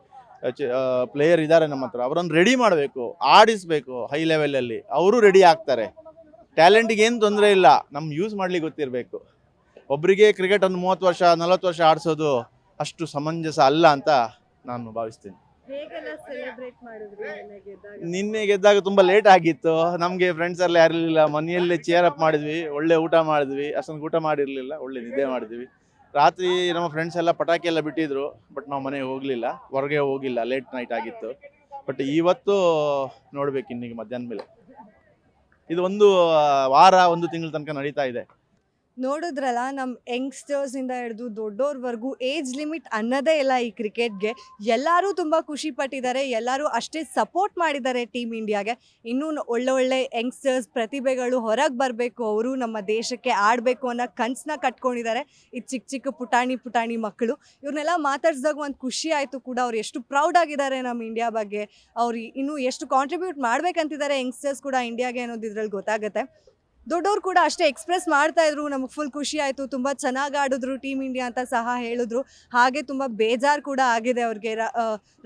ಪ್ಲೇಯರ್ ಇದ್ದಾರೆ ನಮ್ಮ ಹತ್ರ. ಅವರನ್ನು ರೆಡಿ ಮಾಡಬೇಕು, ಆಡಿಸಬೇಕು ಹೈ ಲೆವೆಲಲ್ಲಿ, ಅವರು ರೆಡಿ ಆಗ್ತಾರೆ. ಟ್ಯಾಲೆಂಟಿಗೆ ಏನು ತೊಂದರೆ ಇಲ್ಲ, ನಮ್ಮ ಯೂಸ್ ಮಾಡ್ಲಿಕ್ಕೆ ಗೊತ್ತಿರಬೇಕು. ಒಬ್ಬರಿಗೆ ಕ್ರಿಕೆಟನ್ನು 30 ವರ್ಷ 40 ವರ್ಷ ಆಡಿಸೋದು ಅಷ್ಟು ಸಮಂಜಸ ಅಲ್ಲ ಅಂತ ನಾನು ಭಾವಿಸ್ತೀನಿ. ಹೇಗೆಲ್ಲ ಸೆಲೆಬ್ರೇಟ್ ಮಾಡಿದ್ರಿ ನಿನ್ನೆ ಗೆದ್ದಾಗ ತುಂಬ ಲೇಟ್ ಆಗಿತ್ತು. ನಮಗೆ ಫ್ರೆಂಡ್ಸ್ ಎಲ್ಲ ಯಾರಿರಲಿಲ್ಲ, ಮನೆಯಲ್ಲೇ ಚೇರ್ ಅಪ್ ಮಾಡಿದ್ವಿ, ಒಳ್ಳೆ ಊಟ ಮಾಡಿದ್ವಿ. ಅಷ್ಟೊಂದು ಊಟ ಮಾಡಿರಲಿಲ್ಲ, ಒಳ್ಳೆ ನಿದ್ದೆ ಮಾಡಿದ್ವಿ. ರಾತ್ರಿ ನಮ್ಮ ಫ್ರೆಂಡ್ಸ್ ಎಲ್ಲ ಪಟಾಕಿ ಎಲ್ಲ ಬಿಟ್ಟಿದ್ರು, ಬಟ್ ನಾವು ಮನೆಗೆ ಹೋಗಲಿಲ್ಲ, ಹೊರಗೆ ಹೋಗಿಲ್ಲ, ಲೇಟ್ ನೈಟ್ ಆಗಿತ್ತು. ಬಟ್ ಇವತ್ತು ನೋಡ್ಬೇಕು ಇನ್ನೀಗ ಮಧ್ಯಾಹ್ನ ಮೇಲೆ. ಇದು ಒಂದು ವಾರ 1 ತಿಂಗಳ ತನಕ ನಡೀತಾ ಇದೆ. ನೋಡಿದ್ರಲ್ಲ, ನಮ್ಮ ಯಂಗ್ಸ್ಟರ್ಸ್ ಇಂದ ಹಿಡಿದು ದೊಡ್ಡೋರ್ವರೆಗೂ ಏಜ್ ಲಿಮಿಟ್ ಅನ್ನೋದೇ ಇಲ್ಲ ಈ ಕ್ರಿಕೆಟ್ಗೆ. ಎಲ್ಲರೂ ತುಂಬ ಖುಷಿ ಪಟ್ಟಿದ್ದಾರೆ, ಎಲ್ಲರೂ ಅಷ್ಟೇ ಸಪೋರ್ಟ್ ಮಾಡಿದ್ದಾರೆ ಟೀಮ್ ಇಂಡಿಯಾಗೆ. ಇನ್ನೂ ಒಳ್ಳೊಳ್ಳೆ ಯಂಗ್ಸ್ಟರ್ಸ್ ಪ್ರತಿಭೆಗಳು ಹೊರಗೆ ಬರಬೇಕು, ಅವರು ನಮ್ಮ ದೇಶಕ್ಕೆ ಆಡಬೇಕು ಅನ್ನೋ ಕನಸನ್ನ ಕಟ್ಕೊಂಡಿದ್ದಾರೆ ಈ ಚಿಕ್ಕ ಪುಟಾಣಿ ಮಕ್ಕಳು. ಇವ್ರನ್ನೆಲ್ಲ ಮಾತಾಡ್ಸಿದಾಗ ಒಂದು ಖುಷಿ ಆಯಿತು ಕೂಡ. ಅವ್ರು ಎಷ್ಟು ಪ್ರೌಡ್ ಆಗಿದ್ದಾರೆ ನಮ್ಮ ಇಂಡಿಯಾ ಬಗ್ಗೆ, ಅವ್ರು ಇನ್ನೂ ಎಷ್ಟು ಕಾಂಟ್ರಿಬ್ಯೂಟ್ ಮಾಡ್ಬೇಕಂತಿದ್ದಾರೆ ಯಂಗ್ಸ್ಟರ್ಸ್ ಕೂಡ ಇಂಡಿಯಾಗೆ ಅನ್ನೋದು ಇದ್ರಲ್ಲಿ ಗೊತ್ತಾಗುತ್ತೆ. ದೊಡ್ಡವ್ರು ಕೂಡ ಅಷ್ಟೇ ಎಕ್ಸ್ಪ್ರೆಸ್ ಮಾಡ್ತಾ ಇದ್ರು, ನಮಗೆ ಫುಲ್ ಖುಷಿ ಆಯಿತು, ತುಂಬ ಚೆನ್ನಾಗಿ ಆಡಿದ್ರು ಟೀಮ್ ಇಂಡಿಯಾ ಅಂತ ಸಹ ಹೇಳಿದ್ರು. ಹಾಗೆ ತುಂಬ ಬೇಜಾರು ಕೂಡ ಆಗಿದೆ ಅವ್ರಿಗೆ.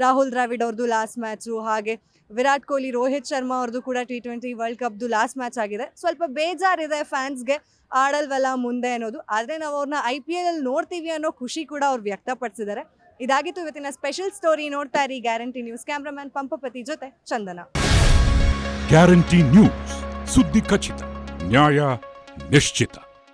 ರಾಹುಲ್ ದ್ರಾವಿಡ್ ಅವ್ರದ್ದು ಲಾಸ್ಟ್ ಮ್ಯಾಚು, ಹಾಗೆ ವಿರಾಟ್ ಕೊಹ್ಲಿ ರೋಹಿತ್ ಶರ್ಮಾ ಅವ್ರದ್ದು ಕೂಡ T20 ವರ್ಲ್ಡ್ ಕಪ್ದು ಲಾಸ್ಟ್ ಮ್ಯಾಚ್ ಆಗಿದೆ. ಸ್ವಲ್ಪ ಬೇಜಾರಿದೆ ಫ್ಯಾನ್ಸ್ಗೆ, ಆಡಲ್ವಲ್ಲ ಮುಂದೆ ಅನ್ನೋದು. ಆದರೆ ನಾವು ಅವ್ರನ್ನ IPL ಅಲ್ಲಿ ನೋಡ್ತೀವಿ ಅನ್ನೋ ಖುಷಿ ಕೂಡ ಅವ್ರು ವ್ಯಕ್ತಪಡಿಸಿದ್ದಾರೆ. ಇದಾಗಿತ್ತು ಇವತ್ತಿನ ಸ್ಪೆಷಲ್ ಸ್ಟೋರಿ. ನೋಡ್ತಾ ಇರಿ ಗ್ಯಾರಂಟಿ ನ್ಯೂಸ್. ಕ್ಯಾಮ್ರಾಮನ್ ಪಂಪಪತಿ ಜೊತೆ ಚಂದನ. ಗ್ಯಾರಂಟಿ ನ್ಯೂಸ್, ಸುದ್ದಿ ಖಚಿತ, ನ್ಯಾಯ ನಿಶ್ಚಿತ.